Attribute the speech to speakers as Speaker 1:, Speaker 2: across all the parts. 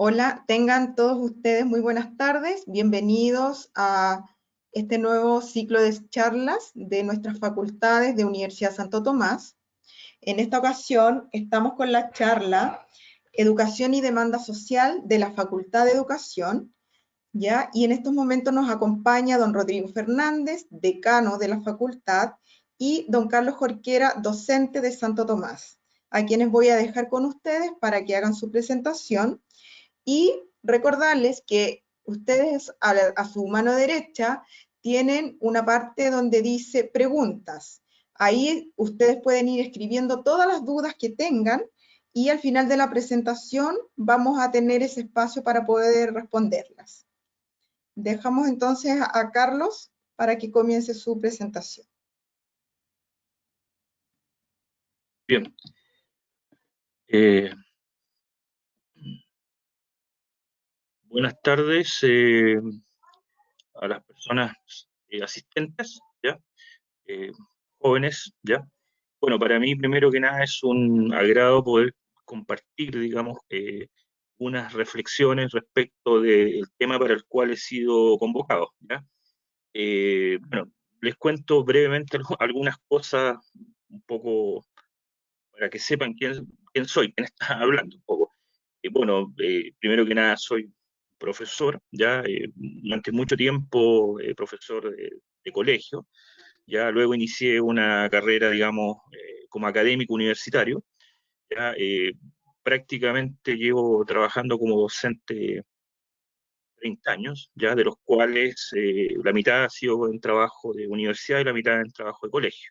Speaker 1: Hola, tengan todos ustedes muy buenas tardes. Bienvenidos a este nuevo ciclo de charlas de nuestras facultades de Universidad Santo Tomás. En esta ocasión estamos con la charla Educación y Demanda Social de la Facultad de Educación, ¿ya? Y en estos momentos nos acompaña don Rodrigo Fernández, decano de la facultad, y don Carlos Jorquera, docente de Santo Tomás, a quienes voy a dejar con ustedes para que hagan su presentación. Y recordarles que ustedes a su mano derecha tienen una parte donde dice preguntas. Ahí ustedes pueden ir escribiendo todas las dudas que tengan y al final de la presentación vamos a tener ese espacio para poder responderlas. Dejamos entonces a Carlos para que comience su presentación.
Speaker 2: Bien. Buenas tardes a las personas asistentes, ¿ya? Jóvenes, ¿ya? Bueno, para mí, primero que nada, es un agrado poder compartir, digamos, unas reflexiones respecto del tema para el cual he sido convocado, ¿ya? Bueno, les cuento brevemente algunas cosas, un poco para que sepan quién soy, quién está hablando un poco. Bueno, primero que nada soy profesor, ya durante mucho tiempo profesor de colegio, ya luego inicié una carrera, digamos, como académico universitario, ya prácticamente llevo trabajando como docente 30 años, ya de los cuales la mitad ha sido en trabajo de universidad y la mitad en trabajo de colegio.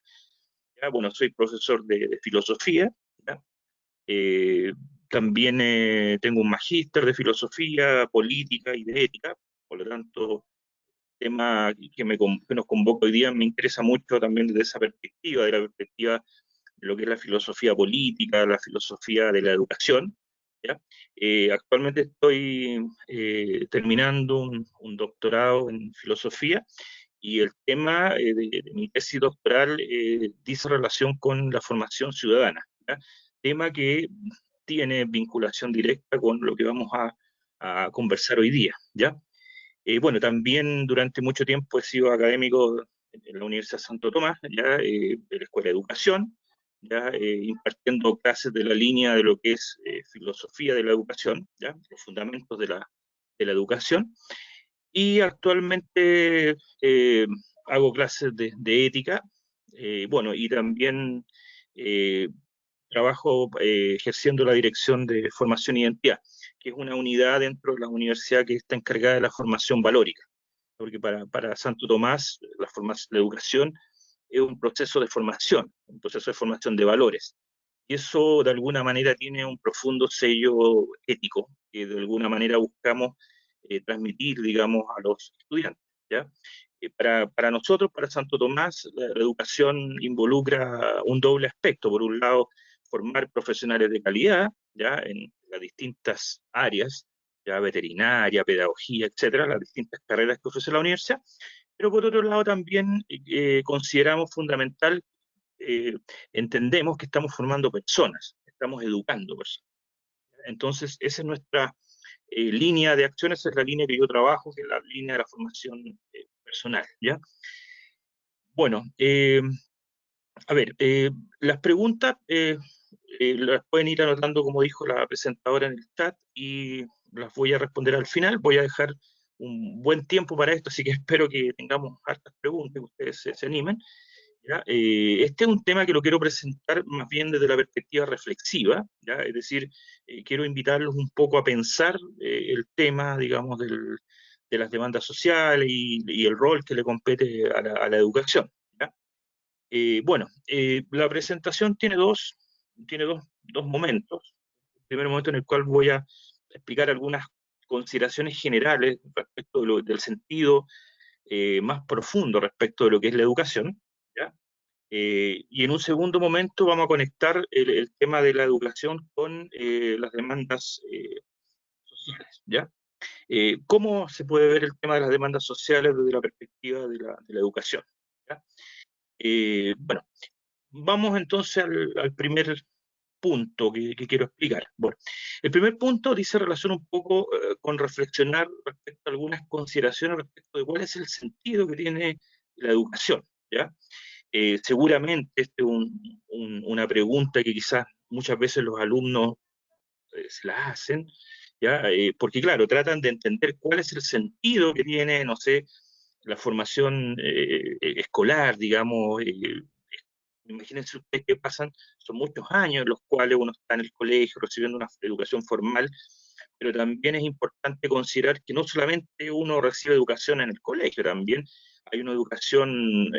Speaker 2: Ya, bueno, soy profesor de filosofía, ¿ya? Eh, También tengo un magíster de filosofía, política y de ética, por lo tanto, el tema que nos convoca hoy día me interesa mucho también desde esa perspectiva, de la perspectiva de lo que es la filosofía política, la filosofía de la educación, ¿ya? Actualmente estoy terminando un doctorado en filosofía y el tema de mi tesis doctoral dice relación con la formación ciudadana, ¿ya? Tema que tiene vinculación directa con lo que vamos a conversar hoy día, ¿ya? Bueno, también durante mucho tiempo he sido académico en la Universidad Santo Tomás, ya de la Escuela de Educación, ya impartiendo clases de la línea de lo que es filosofía de la educación, ya los fundamentos de la educación, y actualmente hago clases de ética, bueno, y también eh, trabajo ejerciendo la dirección de formación e identidad, que es una unidad dentro de la universidad que está encargada de la formación valórica, porque para Santo Tomás la educación es un proceso de formación, un proceso de formación de valores. Y eso de alguna manera tiene un profundo sello ético, que de alguna manera buscamos transmitir, digamos, a los estudiantes, ¿ya? Para nosotros, para Santo Tomás, la educación involucra un doble aspecto. Por un lado, formar profesionales de calidad, ¿ya? En las distintas áreas, ya veterinaria, pedagogía, etcétera, las distintas carreras que ofrece la universidad. Pero por otro lado también consideramos fundamental, eh, entendemos que estamos formando personas, estamos educando personas. Entonces, esa es nuestra línea de acción, esa es la línea que yo trabajo, que es la línea de la formación personal, ¿ya? Bueno, a ver, las preguntas las pueden ir anotando, como dijo la presentadora en el chat, y las voy a responder al final. Voy a dejar un buen tiempo para esto, así que espero que tengamos hartas preguntas, que ustedes se animen, ¿ya? Este es un tema que lo quiero presentar más bien desde la perspectiva reflexiva, ¿ya? Es decir, quiero invitarlos un poco a pensar el tema, digamos, de las demandas sociales y el rol que le compete a la educación, ¿ya? Bueno, la presentación tiene dos momentos. El primer momento en el cual voy a explicar algunas consideraciones generales respecto del sentido más profundo respecto de lo que es la educación, ¿ya? Y en un segundo momento vamos a conectar el tema de la educación con las demandas sociales, ¿ya? ¿Cómo se puede ver el tema de las demandas sociales desde la perspectiva de la educación? ¿Ya? Bueno, vamos entonces al primer punto que quiero explicar. Bueno, el primer punto dice relación un poco con reflexionar respecto a algunas consideraciones respecto de cuál es el sentido que tiene la educación, ¿ya? Seguramente esta es una pregunta que quizás muchas veces los alumnos se la hacen, ¿ya? Porque claro, tratan de entender cuál es el sentido que tiene, no sé, la formación escolar, digamos. Imagínense ustedes que pasan, son muchos años en los cuales uno está en el colegio recibiendo una educación formal, pero también es importante considerar que no solamente uno recibe educación en el colegio, también hay una educación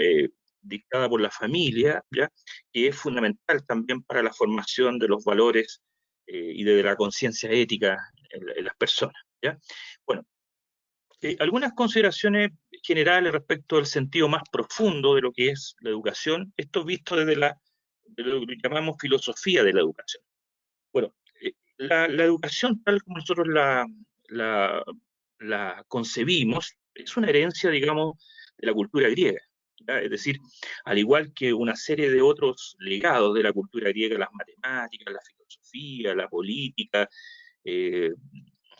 Speaker 2: dictada por la familia, ¿ya? Que es fundamental también para la formación de los valores y de la conciencia ética en las personas, ¿ya? Bueno, algunas consideraciones generales respecto al sentido más profundo de lo que es la educación, esto visto desde de lo que llamamos filosofía de la educación. Bueno, la educación tal como nosotros la, la concebimos es una herencia, digamos, de la cultura griega, ¿ya? Es decir, al igual que una serie de otros legados de la cultura griega, las matemáticas, la filosofía, la política, eh,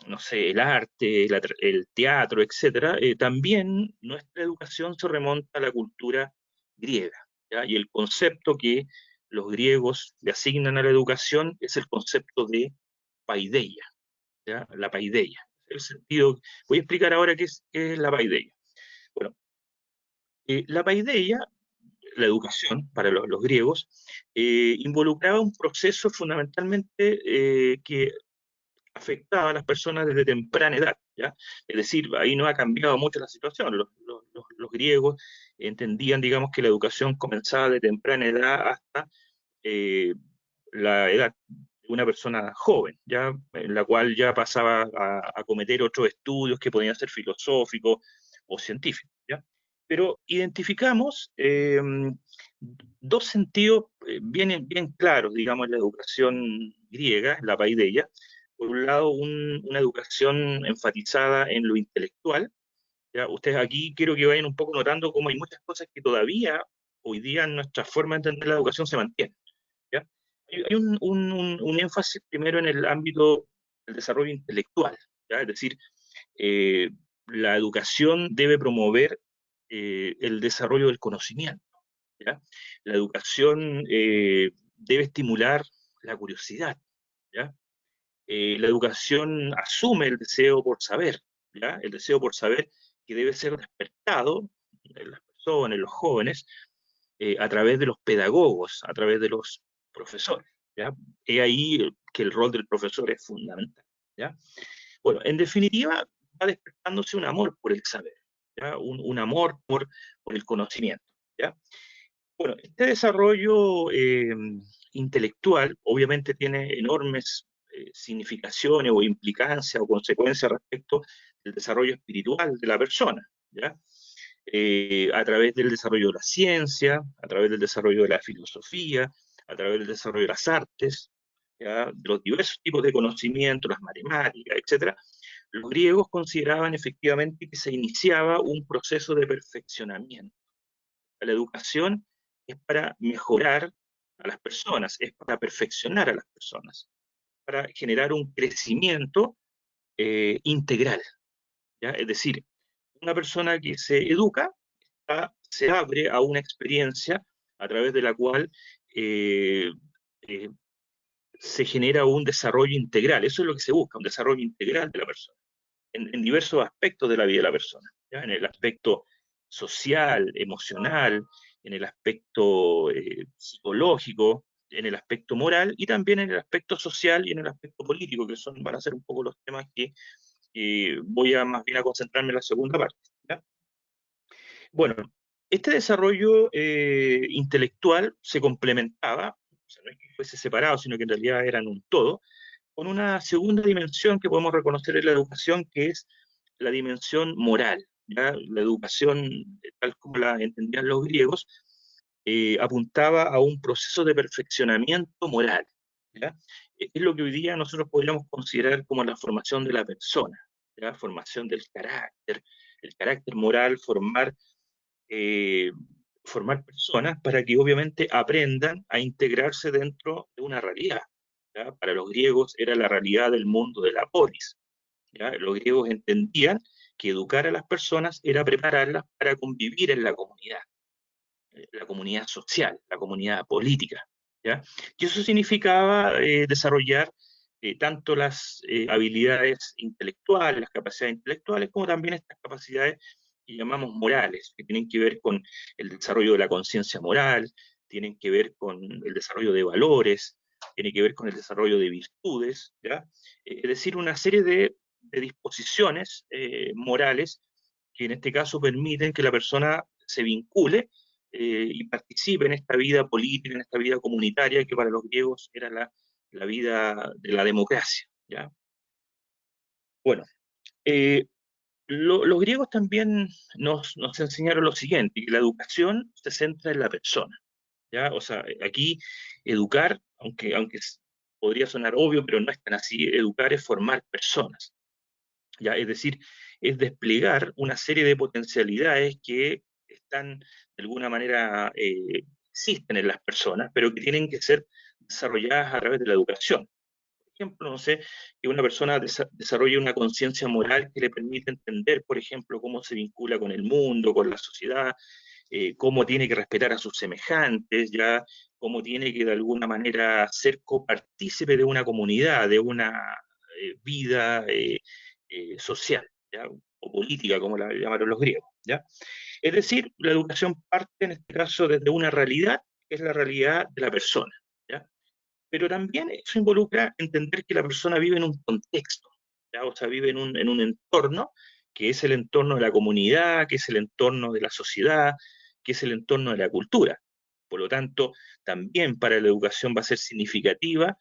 Speaker 2: no sé, el arte, el teatro, etcétera, también nuestra educación se remonta a la cultura griega, ¿ya? Y el concepto que los griegos le asignan a la educación es el concepto de paideia, ¿ya? La paideia. El sentido, voy a explicar ahora qué es la paideia. Bueno, la paideia, la educación para los griegos, involucraba un proceso fundamentalmente que afectaba a las personas desde temprana edad, ¿ya? Es decir, ahí no ha cambiado mucho la situación. Los griegos entendían, digamos, que la educación comenzaba de temprana edad hasta eh, la edad de una persona joven, ¿ya? En la cual ya pasaba a cometer otros estudios que podían ser filosóficos o científicos, ¿ya? Pero identificamos dos sentidos bien claros, digamos, en la educación griega, la paideia. Por un lado, una educación enfatizada en lo intelectual, ¿ya? Ustedes aquí quiero que vayan un poco notando cómo hay muchas cosas que todavía hoy día en nuestra forma de entender la educación se mantienen, ¿ya? Hay un énfasis primero en el ámbito del desarrollo intelectual, ¿ya? Es decir, eh, la educación debe promover el desarrollo del conocimiento, ¿ya? La educación debe estimular la curiosidad, ¿ya? La educación asume el deseo por saber, ¿ya? El deseo por saber que debe ser despertado en las personas, en los jóvenes, a través de los pedagogos, a través de los profesores, ¿ya? He ahí que el rol del profesor es fundamental, ¿ya? Bueno, en definitiva, va despertándose un amor por el saber, ¿ya? Un amor por el conocimiento, ¿ya? Bueno, este desarrollo intelectual obviamente tiene enormes significaciones o implicancias o consecuencias respecto del desarrollo espiritual de la persona, ¿ya? A través del desarrollo de la ciencia, a través del desarrollo de la filosofía, a través del desarrollo de las artes, ¿ya? De los diversos tipos de conocimiento, las matemáticas, etcétera. Los griegos consideraban efectivamente que se iniciaba un proceso de perfeccionamiento. La educación es para mejorar a las personas, es para perfeccionar a las personas, para generar un crecimiento integral, ¿ya? Es decir, una persona que se educa se abre a una experiencia a través de la cual eh, eh, se genera un desarrollo integral. Eso es lo que se busca, un desarrollo integral de la persona, en diversos aspectos de la vida de la persona, ¿ya? En el aspecto social, emocional, en el aspecto psicológico, en el aspecto moral y también en el aspecto social y en el aspecto político, que van a ser un poco los temas que voy a más bien a concentrarme en la segunda parte, ¿ya? Bueno, este desarrollo intelectual se complementaba, o sea, no es que fuese separado, sino que en realidad eran un todo, con una segunda dimensión que podemos reconocer en la educación, que es la dimensión moral, ¿ya? La educación, tal como la entendían los griegos, apuntaba a un proceso de perfeccionamiento moral, ¿ya? Es lo que hoy día nosotros podríamos considerar como la formación de la persona, ¿ya? Formación del carácter, el carácter moral, eh, formar personas para que obviamente aprendan a integrarse dentro de una realidad, ¿ya? Para los griegos era la realidad del mundo de la polis, ¿ya? Los griegos entendían que educar a las personas era prepararlas para convivir en la comunidad social, la comunidad política, ¿ya? Y eso significaba desarrollar tanto las habilidades intelectuales, las capacidades intelectuales, como también estas capacidades que llamamos morales, que tienen que ver con el desarrollo de la conciencia moral, tienen que ver con el desarrollo de valores, tiene que ver con el desarrollo de virtudes, ¿ya? Es decir, una serie de disposiciones morales que en este caso permiten que la persona se vincule y participe en esta vida política, en esta vida comunitaria que para los griegos era la vida de la democracia, ¿ya? Bueno, eh, los griegos también nos enseñaron lo siguiente, que la educación se centra en la persona, ¿ya? O sea, aquí educar, aunque podría sonar obvio, pero no es tan así, educar es formar personas, ¿ya? Es decir, es desplegar una serie de potencialidades que están de alguna manera, existen en las personas, pero que tienen que ser desarrolladas a través de la educación. Por ejemplo, no sé, que una persona desarrolle una conciencia moral que le permite entender, por ejemplo, cómo se vincula con el mundo, con la sociedad, cómo tiene que respetar a sus semejantes, ya, cómo tiene que de alguna manera ser copartícipe de una comunidad, de una vida social, ¿ya? O política, como la llamaron los griegos, ¿ya? Es decir, la educación parte en este caso desde una realidad, que es la realidad de la persona, ¿ya? Pero también eso involucra entender que la persona vive en un contexto, ¿ya? O sea, vive en un entorno que es el entorno de la comunidad, que es el entorno de la sociedad, que es el entorno de la cultura. Por lo tanto, también para la educación va a ser significativo,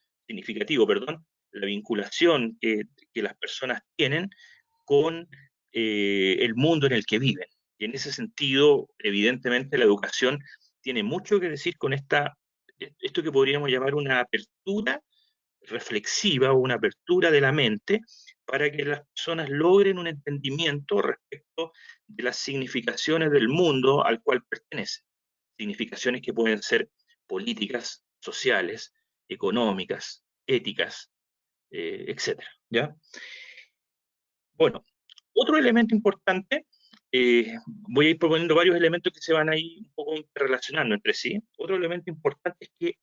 Speaker 2: perdón, la vinculación que las personas tienen con el mundo en el que viven. Y en ese sentido, evidentemente, la educación tiene mucho que decir con esto que podríamos llamar una apertura reflexiva o una apertura de la mente para que las personas logren un entendimiento respecto de las significaciones del mundo al cual pertenecen. Significaciones que pueden ser políticas, sociales, económicas, éticas, etcétera, ¿ya? Bueno, otro elemento importante, voy a ir proponiendo varios elementos que se van ahí un poco interrelacionando entre sí. Otro elemento importante es que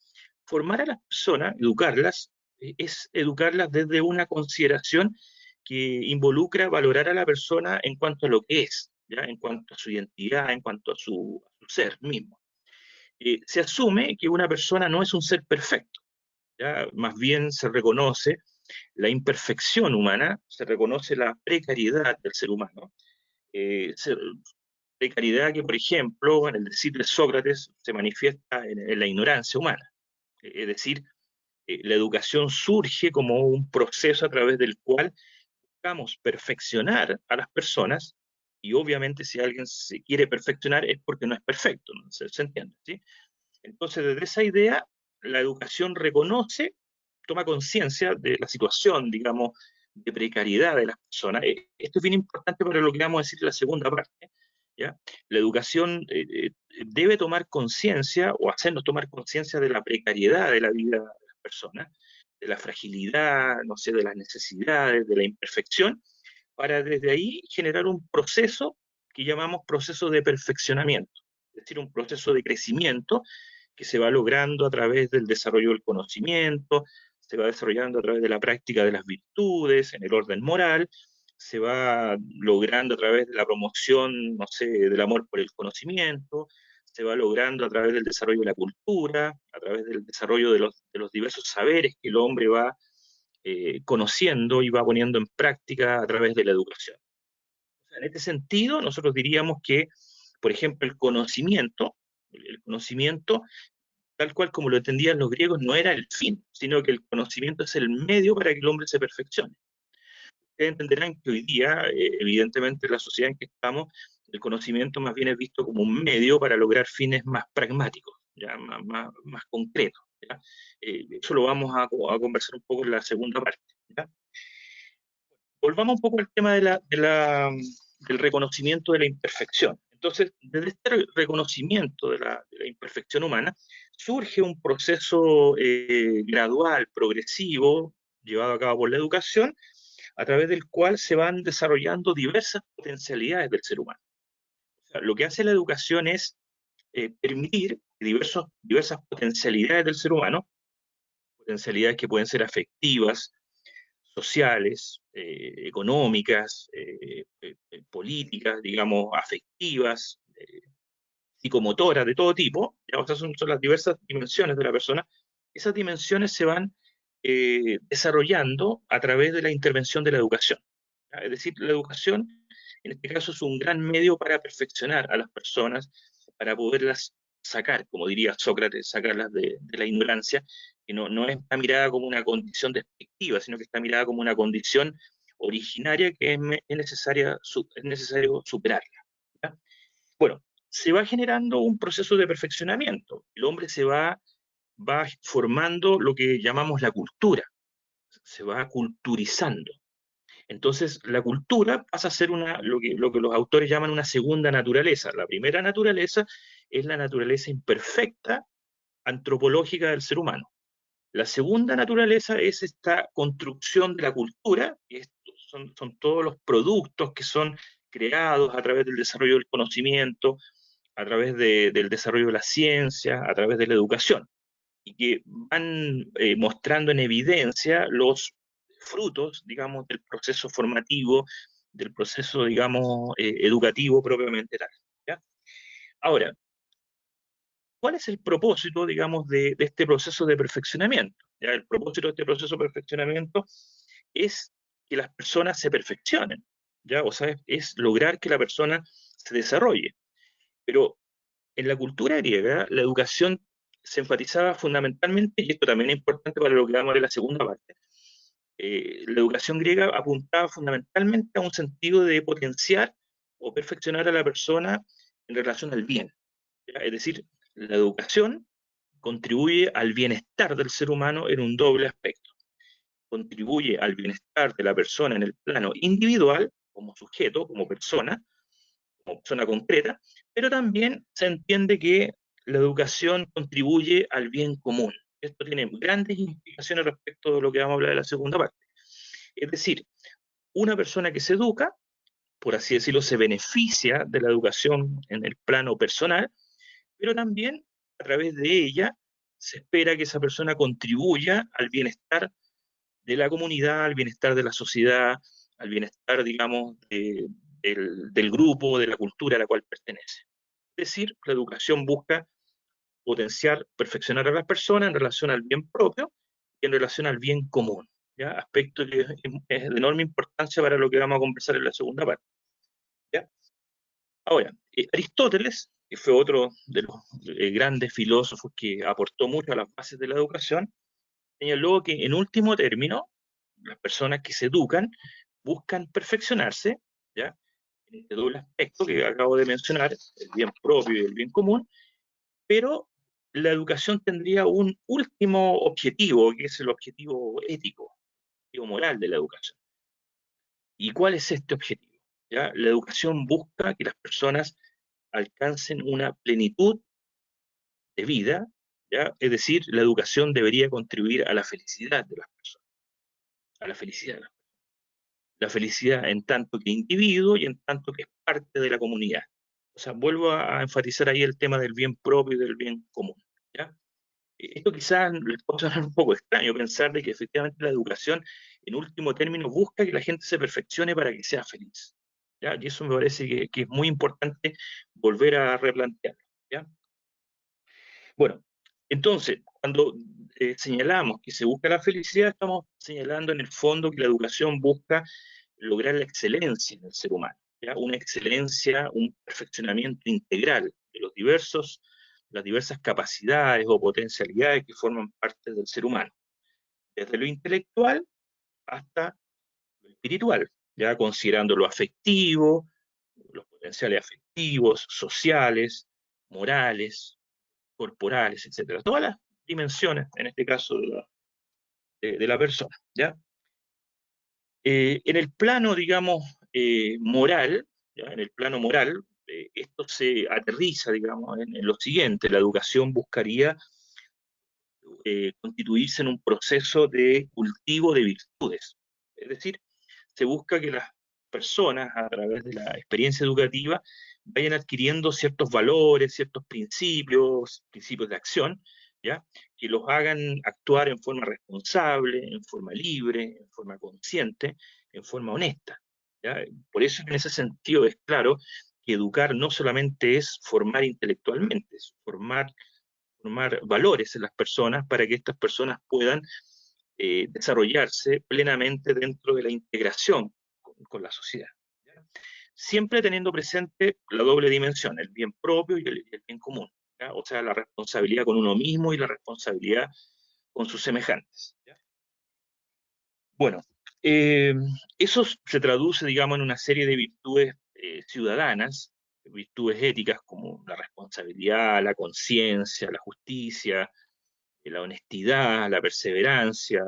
Speaker 2: formar a las personas, educarlas, es educarlas desde una consideración que involucra valorar a la persona en cuanto a lo que es, ¿ya? En cuanto a su identidad, en cuanto a su ser mismo. Se asume que una persona no es un ser perfecto, ¿ya? Más bien se reconoce la imperfección humana, se reconoce la precariedad del ser humano, precariedad que, por ejemplo, en el decir de Sócrates se manifiesta en la ignorancia humana. Es decir, la educación surge como un proceso a través del cual buscamos perfeccionar a las personas, y obviamente si alguien se quiere perfeccionar es porque no es perfecto, ¿no? ¿Se entiende? ¿Sí? Entonces, desde esa idea, la educación reconoce, toma conciencia de la situación, digamos, de precariedad de las personas. Esto es bien importante para lo que vamos a decir en la segunda parte, ¿ya? La educación debe tomar conciencia o hacernos tomar conciencia de la precariedad de la vida de las personas, de la fragilidad, no sé, de las necesidades, de la imperfección, para desde ahí generar un proceso que llamamos proceso de perfeccionamiento, es decir, un proceso de crecimiento que se va logrando a través del desarrollo del conocimiento, se va desarrollando a través de la práctica de las virtudes, en el orden moral, se va logrando a través de la promoción, no sé, del amor por el conocimiento, se va logrando a través del desarrollo de la cultura, a través del desarrollo de los diversos saberes que el hombre va conociendo y va poniendo en práctica a través de la educación. O sea, en este sentido, nosotros diríamos que, por ejemplo, el conocimiento, tal cual como lo entendían los griegos, no era el fin, sino que el conocimiento es el medio para que el hombre se perfeccione. Ustedes entenderán que hoy día, evidentemente, en la sociedad en que estamos, el conocimiento más bien es visto como un medio para lograr fines más pragmáticos, ¿ya? Más concretos, ¿ya? Eso lo vamos a conversar un poco en la segunda parte, ¿ya? Volvamos un poco al tema del reconocimiento de la imperfección. Entonces, desde este reconocimiento de la imperfección humana, surge un proceso gradual, progresivo, llevado a cabo por la educación, a través del cual se van desarrollando diversas potencialidades del ser humano. O sea, lo que hace la educación es permitir que diversas potencialidades del ser humano, potencialidades que pueden ser afectivas, sociales, económicas, políticas, digamos, afectivas, psicomotoras, de todo tipo, ya, o sea, son las diversas dimensiones de la persona, esas dimensiones se van desarrollando a través de la intervención de la educación. ¿Ya? Es decir, la educación, en este caso, es un gran medio para perfeccionar a las personas, para poderlas sacar, como diría Sócrates, sacarlas de la ignorancia, que no es está mirada como una condición despectiva, sino que está mirada como una condición originaria que es necesario superarla. ¿Ya? Bueno, se va generando un proceso de perfeccionamiento. El hombre va formando lo que llamamos la cultura, se va culturizando. Entonces, la cultura pasa a ser lo que los autores llaman una segunda naturaleza. La primera naturaleza es la naturaleza imperfecta, antropológica del ser humano. La segunda naturaleza es esta construcción de la cultura, y son todos los productos que son creados a través del desarrollo del conocimiento, a través del desarrollo de la ciencia, a través de la educación, y que van mostrando en evidencia los frutos, digamos, del proceso formativo, del proceso, digamos, educativo propiamente tal. ¿Ya? Ahora, ¿cuál es el propósito, digamos, de este proceso de perfeccionamiento? ¿Ya? El propósito de este proceso de perfeccionamiento es que las personas se perfeccionen, ¿ya? O sea, es lograr que la persona se desarrolle. Pero en la cultura griega, la educación se enfatizaba fundamentalmente, y esto también es importante para lo que vamos a ver en la segunda parte, la educación griega apuntaba fundamentalmente a un sentido de potenciar o perfeccionar a la persona en relación al bien. ¿Ya? Es decir, la educación contribuye al bienestar del ser humano en un doble aspecto. Contribuye al bienestar de la persona en el plano individual, como sujeto, como persona concreta, pero también se entiende que la educación contribuye al bien común. Esto tiene grandes implicaciones respecto de lo que vamos a hablar en la segunda parte. Es decir, una persona que se educa, por así decirlo, se beneficia de la educación en el plano personal, pero también a través de ella se espera que esa persona contribuya al bienestar de la comunidad, al bienestar de la sociedad, al bienestar, digamos, del grupo, de la cultura a la cual pertenece. Es decir, la educación busca potenciar, perfeccionar a las personas en relación al bien propio y en relación al bien común, ¿ya? Aspecto que es de enorme importancia para lo que vamos a conversar en la segunda parte, ¿ya? Ahora, Aristóteles, que fue otro de los grandes filósofos que aportó mucho a las bases de la educación, señaló que en último término, las personas que se educan buscan perfeccionarse, ¿ya? En este doble aspecto que acabo de mencionar, el bien propio y el bien común, pero la educación tendría un último objetivo, que es el objetivo ético, el objetivo moral de la educación. ¿Y cuál es este objetivo? ¿Ya? La educación busca que las personas alcancen una plenitud de vida, ¿ya? Es decir, la educación debería contribuir a la felicidad de las personas, a la felicidad, la felicidad en tanto que individuo y en tanto que es parte de la comunidad. O sea, vuelvo a enfatizar ahí el tema del bien propio y del bien común, ¿ya? Esto quizás les puede sonar un poco extraño pensar de que efectivamente la educación, en último término, busca que la gente se perfeccione para que sea feliz, ¿ya? Y eso me parece que es muy importante volver a replantearlo, ¿ya? Bueno, entonces, cuando señalamos que se busca la felicidad, estamos señalando en el fondo que la educación busca lograr la excelencia del ser humano, ¿ya? Una excelencia, un perfeccionamiento integral de las diversas capacidades o potencialidades que forman parte del ser humano, desde lo intelectual hasta lo espiritual, ya considerando lo afectivo, los potenciales afectivos, sociales, morales, corporales, etcétera. Todas las dimensiones, en este caso, de la persona, ¿ya? En el plano, digamos, moral, ¿ya? En el plano moral, esto se aterriza, digamos, en lo siguiente: la educación buscaría constituirse en un proceso de cultivo de virtudes. Es decir, se busca que las personas, a través de la experiencia educativa, vayan adquiriendo ciertos valores, ciertos principios, principios de acción, ¿ya? Que los hagan actuar en forma responsable, en forma libre, en forma consciente, en forma honesta, ¿ya? Por eso, en ese sentido, es claro que educar no solamente es formar intelectualmente, es formar valores en las personas para que estas personas puedan desarrollarse plenamente dentro de la integración con la sociedad. ¿Ya? Siempre teniendo presente la doble dimensión, el bien propio y el bien común. ¿Ya? O sea, la responsabilidad con uno mismo y la responsabilidad con sus semejantes. ¿Ya? Bueno, eh, eso se traduce, digamos, en una serie de virtudes ciudadanas, virtudes éticas como la responsabilidad, la conciencia, la justicia, la honestidad, la perseverancia,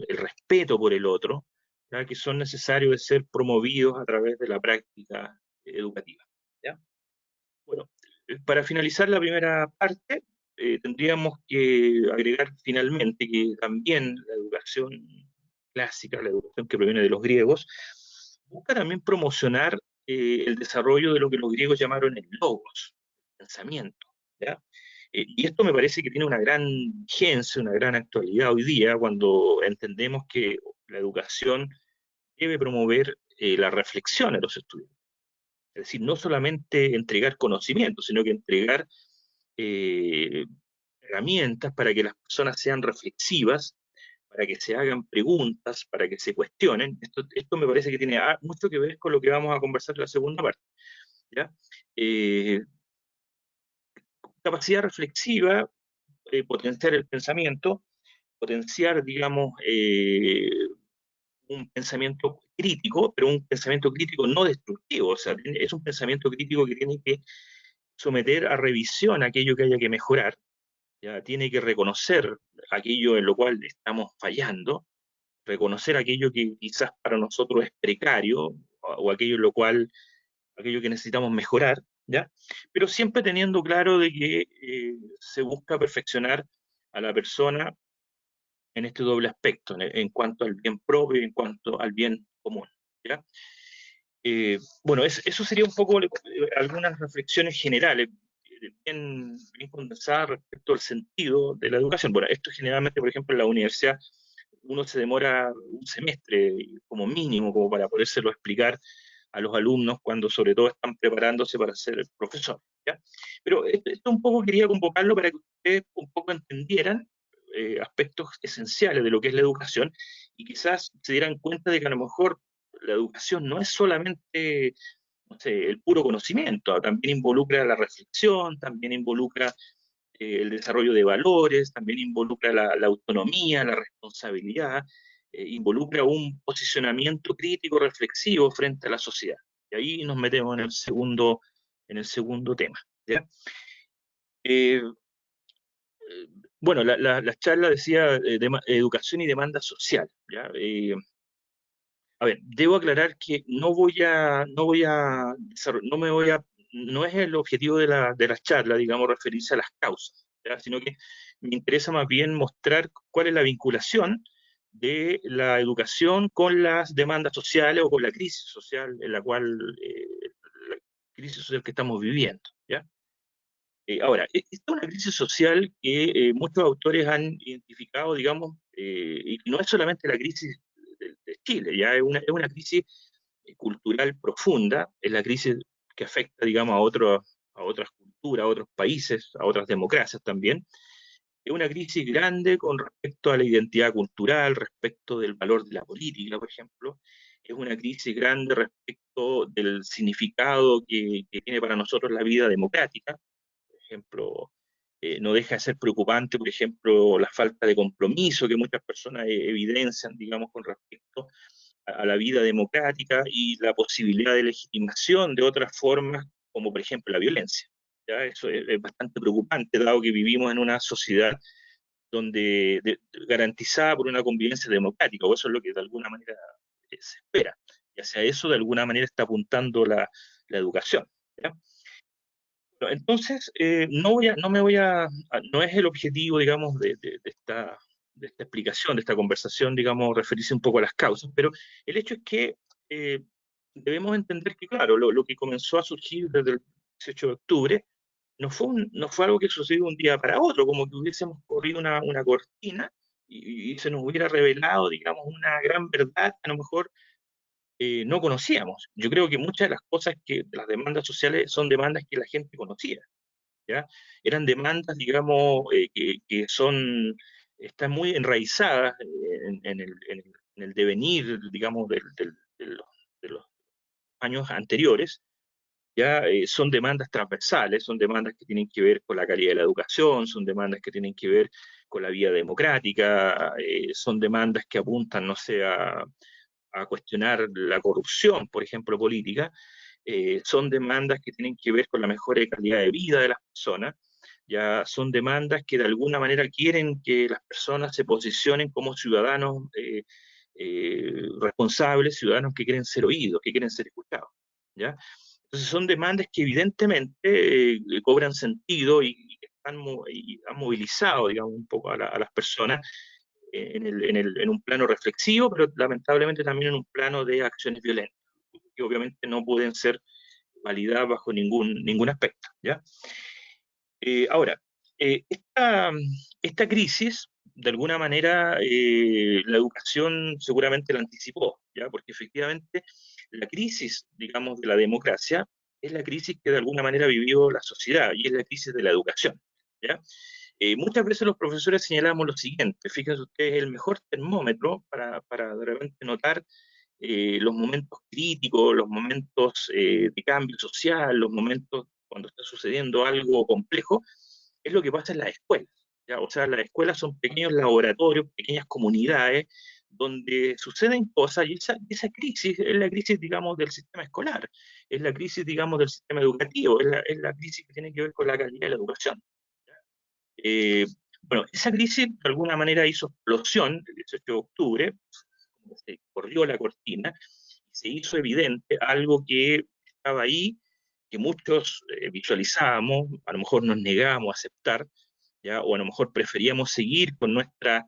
Speaker 2: el respeto por el otro, ¿ya? Que son necesarios de ser promovidos a través de la práctica educativa. ¿Ya? Bueno, para finalizar la primera parte, tendríamos que agregar finalmente que también la educación clásica, la educación que proviene de los griegos, busca también promocionar el desarrollo de lo que los griegos llamaron el logos, el pensamiento. ¿Ya? Y esto me parece que tiene una gran vigencia, una gran actualidad hoy día, cuando entendemos que la educación debe promover la reflexión a los estudiantes. Es decir, no solamente entregar conocimiento, sino que entregar eh, herramientas para que las personas sean reflexivas, para que se hagan preguntas, para que se cuestionen. Esto me parece que tiene mucho que ver con lo que vamos a conversar en la segunda parte. ¿Ya? Eh, Capacidad reflexiva, potenciar el pensamiento, potenciar, digamos, un pensamiento crítico, pero un pensamiento crítico no destructivo. O sea, es un pensamiento crítico que tiene que someter a revisión aquello que haya que mejorar, ya tiene que reconocer aquello en lo cual estamos fallando, reconocer aquello que quizás para nosotros es precario, o aquello en lo cual, aquello que necesitamos mejorar, ¿ya? Pero siempre teniendo claro de que se busca perfeccionar a la persona en este doble aspecto, en cuanto al bien propio y en cuanto al bien común, ¿ya? Bueno, eso sería un poco algunas reflexiones generales, bien condensadas respecto al sentido de la educación. Bueno, esto generalmente, por ejemplo, en la universidad uno se demora un semestre como mínimo, como para podérselo explicar a los alumnos cuando sobre todo están preparándose para ser profesor, ¿ya? Pero esto un poco quería convocarlo para que ustedes un poco entendieran aspectos esenciales de lo que es la educación y quizás se dieran cuenta de que a lo mejor la educación no es solamente, no sé, el puro conocimiento, también involucra la reflexión, también involucra el desarrollo de valores, también involucra la autonomía, la responsabilidad, involucra un posicionamiento crítico reflexivo frente a la sociedad. Y ahí nos metemos en el segundo tema. ¿Ya? Eh, bueno, la charla decía educación y demanda social. ¿Ya? A ver, debo aclarar que no es el objetivo de la charla, digamos, referirse a las causas, ¿ya? Sino que me interesa más bien mostrar cuál es la vinculación de la educación con las demandas sociales o con la crisis social en la crisis social que estamos viviendo, ¿ya? Ahora, esta es una crisis social que muchos autores han identificado, digamos, y no es solamente la crisis de Chile, ya es una crisis cultural profunda, es la crisis que afecta, digamos, a otras culturas, a otros países, a otras democracias también. Es una crisis grande con respecto a la identidad cultural, respecto del valor de la política, por ejemplo. Es una crisis grande respecto del significado que tiene para nosotros la vida democrática. Por ejemplo, no deja de ser preocupante, por ejemplo, la falta de compromiso que muchas personas evidencian, digamos, con respecto a la vida democrática y la posibilidad de legitimación de otras formas, como por ejemplo la violencia. ¿Ya? Eso es bastante preocupante, dado que vivimos en una sociedad donde garantizada por una convivencia democrática, o eso es lo que de alguna manera se espera. Y hacia eso de alguna manera está apuntando la educación. ¿Ya? Entonces, no es el objetivo, digamos, de esta explicación, de esta conversación, digamos, referirse un poco a las causas, pero el hecho es que eh, debemos entender que, claro, lo que comenzó a surgir desde el 18 de octubre no fue algo que sucedió de un día para otro, como que hubiésemos corrido una cortina y se nos hubiera revelado, digamos, una gran verdad que a lo mejor no conocíamos. Yo creo que muchas de las cosas las demandas sociales son demandas que la gente conocía, ¿ya? Eran demandas, digamos, están muy enraizadas en el devenir, digamos, de los años anteriores, ya son demandas transversales, son demandas que tienen que ver con la calidad de la educación, son demandas que tienen que ver con la vía democrática, son demandas que apuntan, no sé, a cuestionar la corrupción, por ejemplo, política, son demandas que tienen que ver con la mejora de calidad de vida de las personas, ya son demandas que de alguna manera quieren que las personas se posicionen como ciudadanos responsables, ciudadanos que quieren ser oídos, que quieren ser escuchados, ¿ya? Entonces son demandas que evidentemente cobran sentido y han movilizado, digamos, un poco a las personas en un plano reflexivo, pero lamentablemente también en un plano de acciones violentas, que obviamente no pueden ser validadas bajo ningún aspecto, ¿ya? Ahora, eh, esta, esta crisis, de alguna manera, la educación seguramente la anticipó, ¿ya? Porque efectivamente la crisis, digamos, de la democracia es la crisis que de alguna manera vivió la sociedad y es la crisis de la educación, ¿ya? Muchas veces los profesores señalamos lo siguiente, fíjense ustedes, el mejor termómetro para de repente notar los momentos críticos, los momentos de cambio social, los momentos cuando está sucediendo algo complejo, es lo que pasa en las escuelas, ¿ya? O sea, las escuelas son pequeños laboratorios, pequeñas comunidades, donde suceden cosas, y esa crisis es la crisis, digamos, del sistema escolar, es la crisis, digamos, del sistema educativo, es la crisis que tiene que ver con la calidad de la educación. Eh, bueno, esa crisis de alguna manera hizo explosión el 18 de octubre, se corrió la cortina y se hizo evidente algo que estaba ahí, que muchos visualizábamos, a lo mejor nos negábamos a aceptar, ¿ya? O a lo mejor preferíamos seguir con nuestra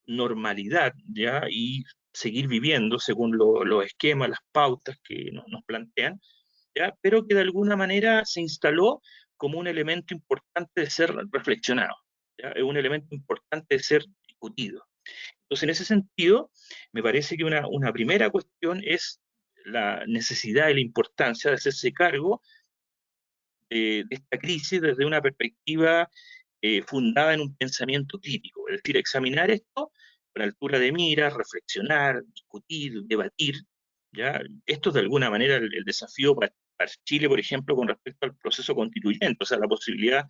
Speaker 2: normalidad, ¿ya? Y seguir viviendo según los esquemas, las pautas que nos plantean, ¿ya? Pero que de alguna manera se instaló como un elemento importante de ser reflexionado, ¿ya? Es un elemento importante de ser discutido. Entonces, en ese sentido, me parece que una primera cuestión es la necesidad y la importancia de hacerse cargo de esta crisis desde una perspectiva fundada en un pensamiento crítico, es decir, examinar esto con altura de miras, reflexionar, discutir, debatir, ¿ya? Esto es de alguna manera el desafío para Chile, por ejemplo, con respecto al proceso constituyente, o sea, la posibilidad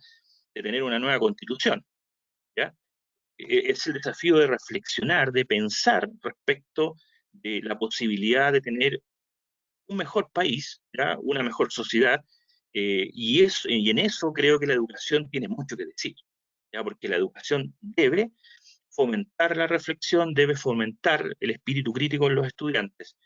Speaker 2: de tener una nueva constitución, ¿ya? Es el desafío de reflexionar, de pensar respecto de la posibilidad de tener un mejor país, ¿ya? Una mejor sociedad, y en eso creo que la educación tiene mucho que decir, ¿ya? Porque la educación debe fomentar la reflexión, debe fomentar el espíritu crítico en los estudiantes,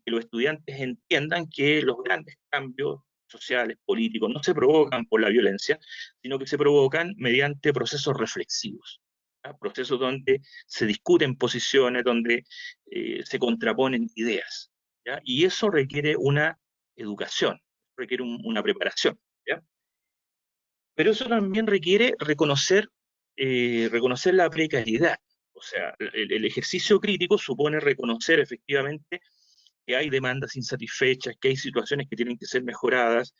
Speaker 2: que los estudiantes entiendan que los grandes cambios sociales, políticos, no se provocan por la violencia, sino que se provocan mediante procesos reflexivos, ¿ya? Procesos donde se discuten posiciones, donde se contraponen ideas, ¿ya? Y eso requiere una educación, requiere una preparación, ¿ya? Pero eso también requiere reconocer la precariedad. O sea, el ejercicio crítico supone reconocer efectivamente que hay demandas insatisfechas, que hay situaciones que tienen que ser mejoradas,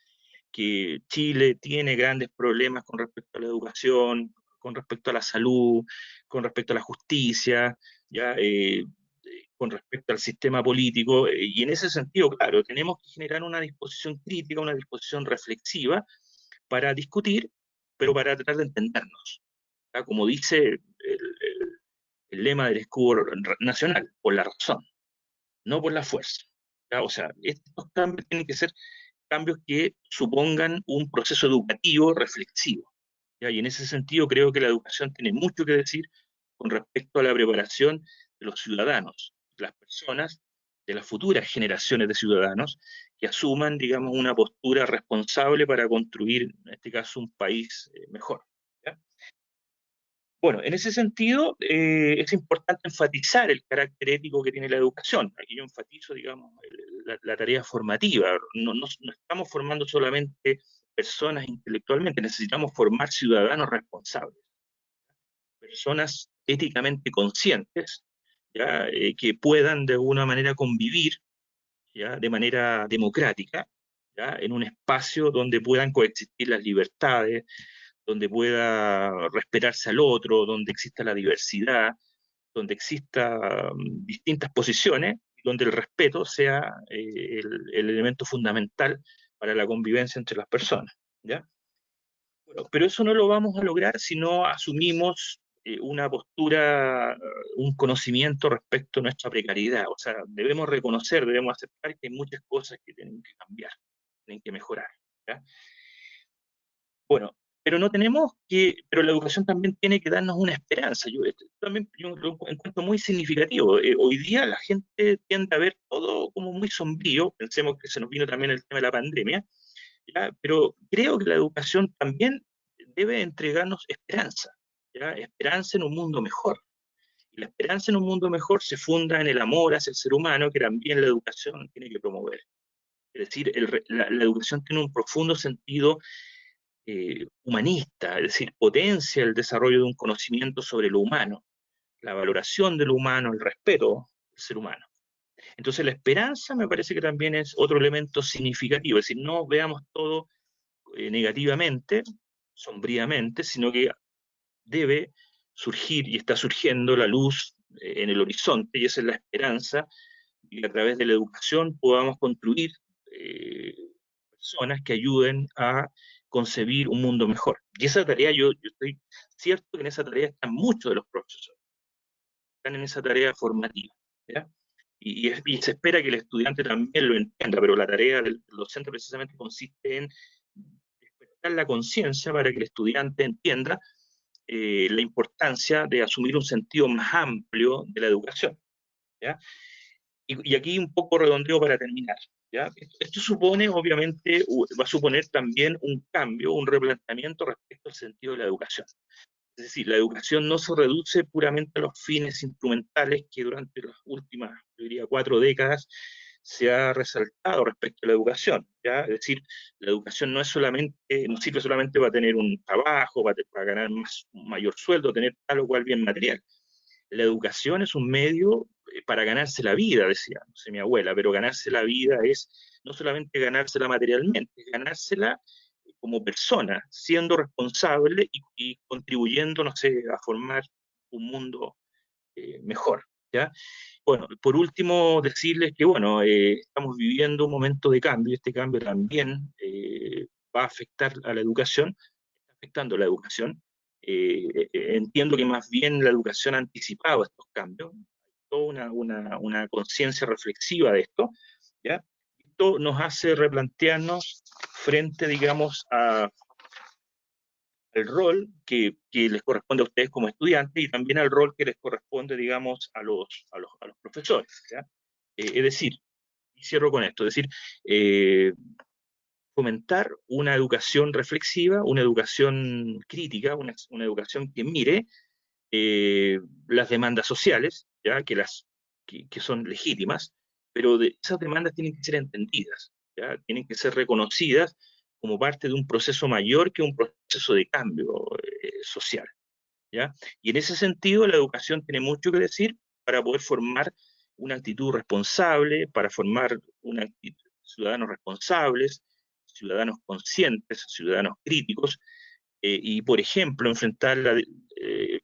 Speaker 2: que Chile tiene grandes problemas con respecto a la educación, con respecto a la salud, con respecto a la justicia, ya con respecto al sistema político, y en ese sentido, claro, tenemos que generar una disposición crítica, una disposición reflexiva para discutir, pero para tratar de entendernos, ¿ya? Como dice el lema del escudo nacional, por la razón, no por la fuerza, ¿ya? O sea, estos cambios tienen que ser cambios que supongan un proceso educativo reflexivo, ¿ya? Y en ese sentido creo que la educación tiene mucho que decir con respecto a la preparación de los ciudadanos, de las personas, de las futuras generaciones de ciudadanos, que asuman, digamos, una postura responsable para construir, en este caso, un país mejor. ¿Ya? Bueno, en ese sentido, es importante enfatizar el carácter ético que tiene la educación. Aquí yo enfatizo, digamos, la tarea formativa. No estamos formando solamente personas intelectualmente, necesitamos formar ciudadanos responsables, personas éticamente conscientes, ¿ya? Que puedan de alguna manera convivir, ¿ya? De manera democrática, ¿ya? En un espacio donde puedan coexistir las libertades, donde pueda respetarse al otro, donde exista la diversidad, donde exista distintas posiciones, donde el respeto sea el elemento fundamental para la convivencia entre las personas. ¿Ya? Bueno, pero eso no lo vamos a lograr si no asumimos una postura, un conocimiento respecto a nuestra precariedad. O sea, debemos reconocer, debemos aceptar que hay muchas cosas que tienen que cambiar, tienen que mejorar. ¿Ya? Bueno, pero no tenemos que, pero la educación también tiene que darnos una esperanza. Yo esto también yo lo encuentro muy significativo. Hoy día la gente tiende a ver todo como muy sombrío, pensemos que se nos vino también el tema de la pandemia, ¿ya? Pero creo que la educación también debe entregarnos esperanza, ¿ya? Esperanza en un mundo mejor. Y la esperanza en un mundo mejor se funda en el amor hacia el ser humano, que también la educación tiene que promover. Es decir, la educación tiene un profundo sentido humanista, es decir, potencia el desarrollo de un conocimiento sobre lo humano, la valoración de lo humano, el respeto del ser humano. Entonces la esperanza me parece que también es otro elemento significativo, es decir, no veamos todo negativamente, sombríamente, sino que debe surgir y está surgiendo la luz en el horizonte, y esa es la esperanza, y que a través de la educación podamos construir eh, personas que ayuden a concebir un mundo mejor. Y esa tarea, yo estoy cierto que en esa tarea están muchos de los profesores, están en esa tarea formativa. ¿Ya? Y se espera que el estudiante también lo entienda, pero la tarea del docente precisamente consiste en despertar la conciencia para que el estudiante entienda la importancia de asumir un sentido más amplio de la educación. ¿Ya? Y aquí un poco redondeo para terminar. ¿Ya? Esto supone, obviamente, va a suponer también un cambio, un replanteamiento respecto al sentido de la educación. Es decir, la educación no se reduce puramente a los fines instrumentales que durante las últimas, yo diría, 4 décadas se ha resaltado respecto a la educación. ¿Ya? Es decir, la educación no es solamente, no sirve solamente para tener un trabajo, para ganar un mayor sueldo, tener tal o cual bien material. La educación es un medio para ganarse la vida, decía, no sé, mi abuela, pero ganarse la vida es no solamente ganársela materialmente, es ganársela como persona, siendo responsable y contribuyendo, no sé, a formar un mundo mejor. ¿Ya? Bueno, por último, decirles que, bueno, estamos viviendo un momento de cambio, y este cambio también va a afectar a la educación, está afectando a la educación. Entiendo que más bien la educación ha anticipado estos cambios, toda una conciencia reflexiva de esto, ¿ya? Esto nos hace replantearnos frente, digamos, al rol que les corresponde a ustedes como estudiantes y también al rol que les corresponde, digamos, a los profesores. ¿Ya? Es decir, y cierro con esto, es decir, eh, fomentar una educación reflexiva, una educación crítica, una educación que mire las demandas sociales, ¿ya? Que son legítimas, pero esas demandas tienen que ser entendidas, ¿ya? Tienen que ser reconocidas como parte de un proceso mayor que un proceso de cambio social. ¿Ya? Y en ese sentido, la educación tiene mucho que decir para poder formar una actitud responsable, para formar ciudadanos responsables, ciudadanos conscientes, ciudadanos críticos, y, por ejemplo, enfrentar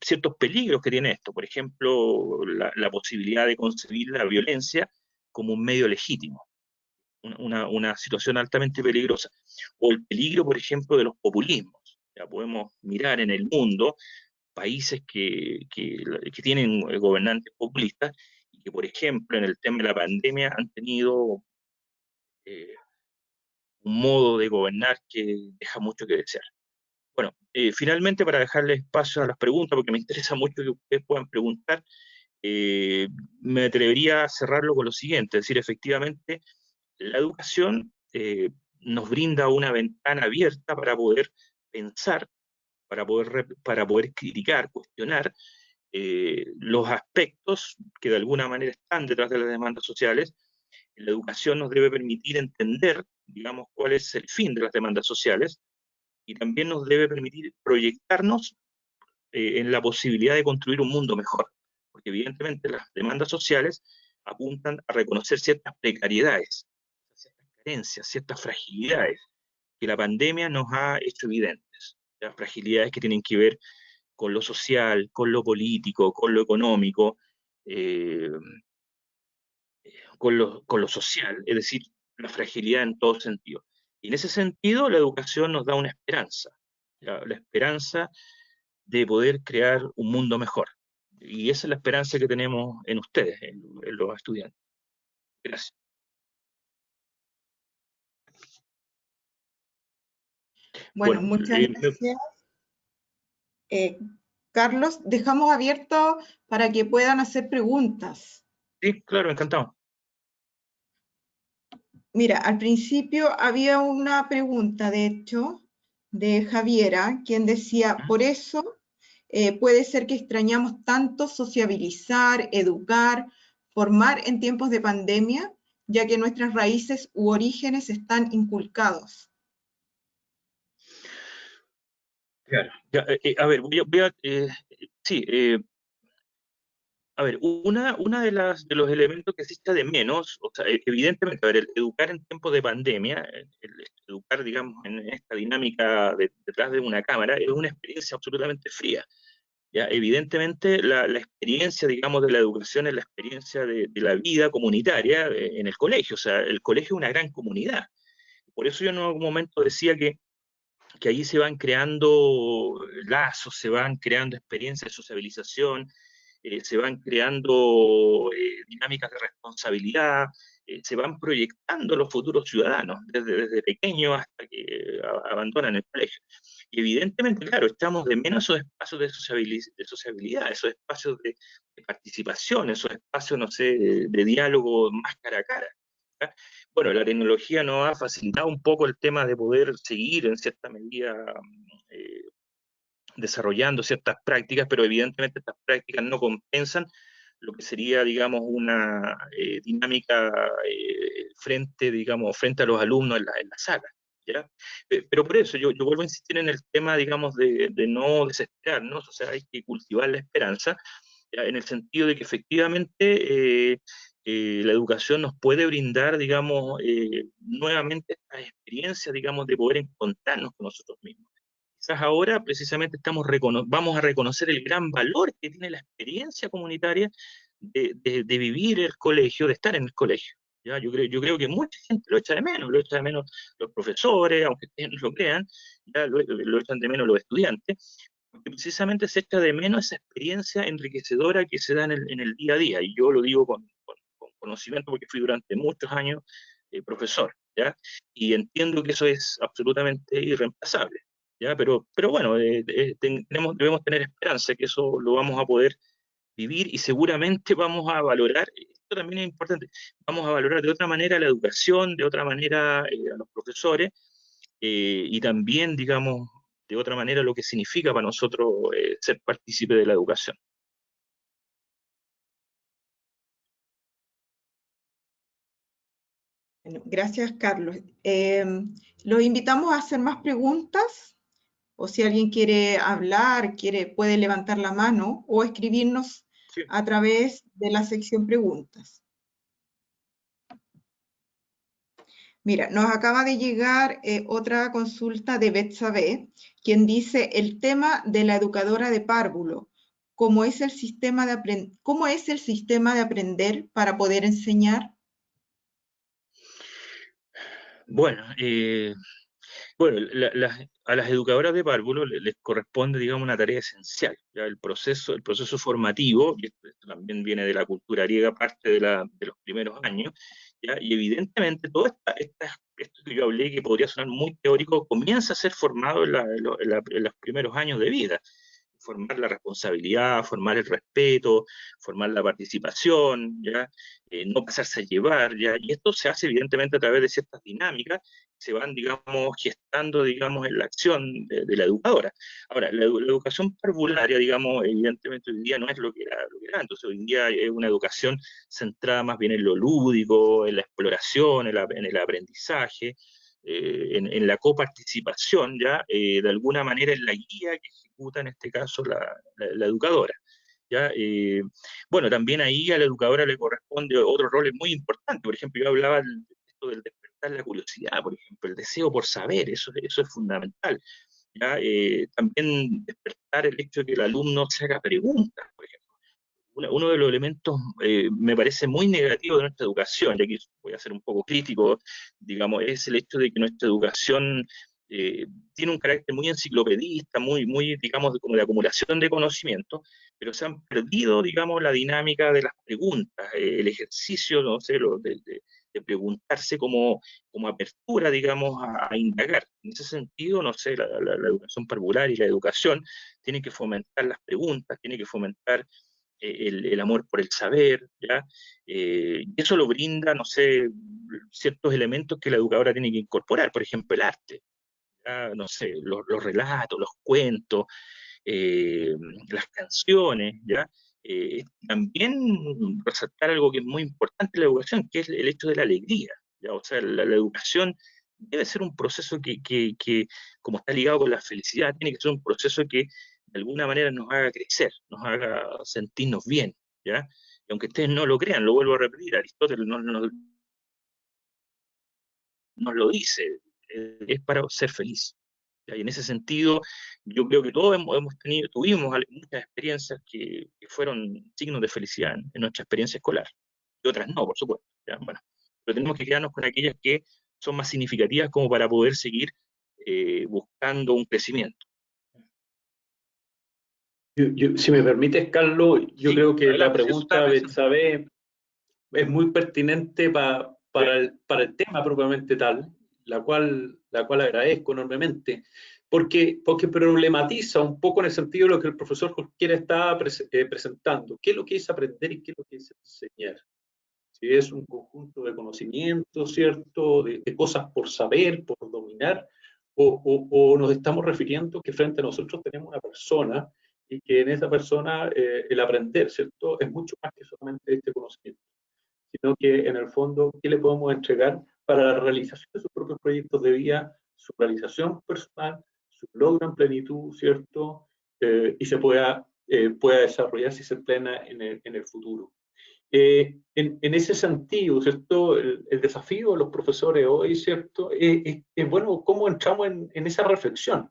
Speaker 2: ciertos peligros que tiene esto. Por ejemplo, la posibilidad de concebir la violencia como un medio legítimo, una situación altamente peligrosa. O el peligro, por ejemplo, de los populismos. Ya podemos mirar en el mundo países que tienen gobernantes populistas y que, por ejemplo, en el tema de la pandemia han tenido eh, un modo de gobernar que deja mucho que desear. Bueno, finalmente, para dejarle espacio a las preguntas, porque me interesa mucho que ustedes puedan preguntar, eh, me atrevería a cerrarlo con lo siguiente, es decir, efectivamente, la educación nos brinda una ventana abierta para poder pensar, para poder criticar, cuestionar los aspectos que de alguna manera están detrás de las demandas sociales. La educación nos debe permitir entender, digamos, cuál es el fin de las demandas sociales, y también nos debe permitir proyectarnos en la posibilidad de construir un mundo mejor, porque evidentemente las demandas sociales apuntan a reconocer ciertas precariedades, ciertas carencias, ciertas fragilidades que la pandemia nos ha hecho evidentes, las fragilidades que tienen que ver con lo social, con lo político, con lo económico, eh, con lo social, es decir, la fragilidad en todo sentido. Y en ese sentido, la educación nos da una esperanza, ¿ya? La esperanza de poder crear un mundo mejor. Y esa es la esperanza que tenemos en ustedes, en los estudiantes. Gracias.
Speaker 1: Bueno,
Speaker 2: Bueno,
Speaker 1: muchas gracias. Carlos, dejamos abierto para que puedan hacer preguntas.
Speaker 2: sí, claro, encantado.
Speaker 1: Mira, al principio había una pregunta, de hecho, de Javiera, quien decía, por eso puede ser que extrañamos tanto sociabilizar, educar, formar en tiempos de pandemia, ya que nuestras raíces u orígenes están inculcados.
Speaker 2: Claro. Ya, a ver, sí, a ver, una de los elementos que se echa de menos, o sea, evidentemente, a ver, el educar en tiempos de pandemia, el educar, digamos, en esta dinámica detrás de una cámara, es una experiencia absolutamente fría. ¿Ya? Evidentemente, la experiencia, digamos, de la educación es la experiencia de la vida comunitaria en el colegio. O sea, el colegio es una gran comunidad. Por eso yo en algún momento decía que ahí se van creando lazos, se van creando experiencias de sociabilización, se van creando dinámicas de responsabilidad, se van proyectando los futuros ciudadanos desde pequeños hasta que abandonan el colegio. Y evidentemente, claro, echamos de menos esos espacios de sociabilidad, esos espacios de participación, esos espacios, no sé, de diálogo más cara a cara. ¿Ya? Bueno, la tecnología nos ha facilitado un poco el tema de poder seguir en cierta medida eh, desarrollando ciertas prácticas, pero evidentemente estas prácticas no compensan lo que sería, digamos, una dinámica frente, digamos, frente a los alumnos en la sala. ¿Ya? Pero por eso yo vuelvo a insistir en el tema, digamos, de no desesperarnos, o sea, hay que cultivar la esperanza, ¿ya? En el sentido de que efectivamente la educación nos puede brindar, digamos, nuevamente estas experiencias, digamos, de poder encontrarnos con nosotros mismos. Quizás ahora precisamente vamos a reconocer el gran valor que tiene la experiencia comunitaria de vivir el colegio, de estar en el colegio. ¿Ya? Yo creo que mucha gente lo echa de menos los profesores, aunque ustedes no lo crean, ya lo echan de menos los estudiantes, porque precisamente se echa de menos esa experiencia enriquecedora que se da en el día a día, y yo lo digo con conocimiento porque fui durante muchos años profesor, ¿ya? Y entiendo que eso es absolutamente irreemplazable, ¿ya? Pero bueno, debemos tener esperanza que eso lo vamos a poder vivir y seguramente vamos a valorar, esto también es importante, vamos a valorar de otra manera la educación, de otra manera a los profesores, y también, digamos, de otra manera lo que significa para nosotros ser partícipe de la educación.
Speaker 1: Bueno, gracias, Carlos. Los invitamos a hacer más preguntas, o si alguien quiere hablar, puede levantar la mano o escribirnos
Speaker 2: Sí.
Speaker 1: a través de la sección preguntas. Mira, nos acaba de llegar otra consulta de Betsabe, quien dice el tema de la educadora de párvulo, ¿cómo es el sistema de aprender para poder enseñar?
Speaker 2: Bueno, bueno, a las educadoras de párvulo les corresponde, digamos, una tarea esencial. ¿Ya? El proceso formativo, y esto también viene de la cultura griega, parte de los primeros años, ¿ya? Y evidentemente todo esto que yo hablé, que podría sonar muy teórico, comienza a ser formado en los primeros años de vida. formar la responsabilidad, formar el respeto, formar la participación, ¿ya? No pasarse a llevar, ¿ya? Y esto se hace evidentemente a través de ciertas dinámicas que se van, digamos, gestando, digamos, en la acción de la educadora. Ahora, la educación parvularia, digamos, evidentemente hoy día no es lo que era antes. Hoy en día es una educación centrada más bien en lo lúdico, en la exploración, en el aprendizaje, en la coparticipación, ¿ya? De alguna manera en la guía que ejecuta en este caso la educadora. ¿Ya? Bueno, también ahí a la educadora le corresponde otro rol muy importante. Por ejemplo, yo hablaba de esto del despertar la curiosidad, por ejemplo, el deseo por saber, eso es fundamental. ¿Ya? También despertar el hecho de que el alumno se haga preguntas, por ejemplo. Uno de los elementos me parece muy negativo de nuestra educación, y aquí voy a ser un poco crítico, digamos, es el hecho de que nuestra educación eh, tiene un carácter muy enciclopedista, muy, digamos, como de acumulación de conocimiento, pero se han perdido, digamos, la dinámica de las preguntas, el ejercicio, no sé, de preguntarse como apertura, digamos, a indagar. En ese sentido, no sé, la educación parvular y la educación tienen que fomentar las preguntas, tienen que fomentar el amor por el saber, ¿ya? Y eso lo brinda, no sé, ciertos elementos que la educadora tiene que incorporar, por ejemplo, el arte, ¿ya? No sé, los relatos, los cuentos, eh, las canciones, ¿ya? También resaltar algo que es muy importante en la educación, que es el hecho de la alegría, ¿ya? O sea, la educación debe ser un proceso que, como está ligado con la felicidad, tiene que ser un proceso que de alguna manera nos haga crecer, nos haga sentirnos bien, ¿ya? Y aunque ustedes no lo crean, lo vuelvo a repetir, Aristóteles nos lo dice, es para ser feliz. ¿Ya? Y en ese sentido, yo creo que todos tuvimos muchas experiencias que fueron signos de felicidad en nuestra experiencia escolar, y otras no, por supuesto. ¿Ya? Bueno, pero tenemos que quedarnos con aquellas que son más significativas como para poder seguir buscando un crecimiento.
Speaker 3: Si me permites, Carlos, yo
Speaker 2: Sí,
Speaker 3: creo que la
Speaker 2: adelante, sí, eso estaba
Speaker 3: pregunta de
Speaker 2: pensando.
Speaker 3: Betsabe es muy pertinente para el tema propiamente tal, la cual agradezco enormemente, porque problematiza un poco en el sentido de lo que el profesor Jorquera estaba presentando. ¿Qué es lo que es aprender y qué es lo que es enseñar? Si es un conjunto de conocimientos, ¿cierto? De cosas por saber, por dominar, o nos estamos refiriendo que frente a nosotros tenemos una persona y que en esa persona el aprender, ¿cierto? Es mucho más que solamente este conocimiento, sino que en el fondo, ¿qué le podemos entregar para la realización de sus propios proyectos de vida, su realización personal, su logro en plenitud, ¿cierto? Y pueda desarrollarse y ser plena en el futuro. En ese sentido, ¿cierto? El desafío de los profesores hoy, ¿cierto? Es bueno, ¿cómo entramos en esa reflexión?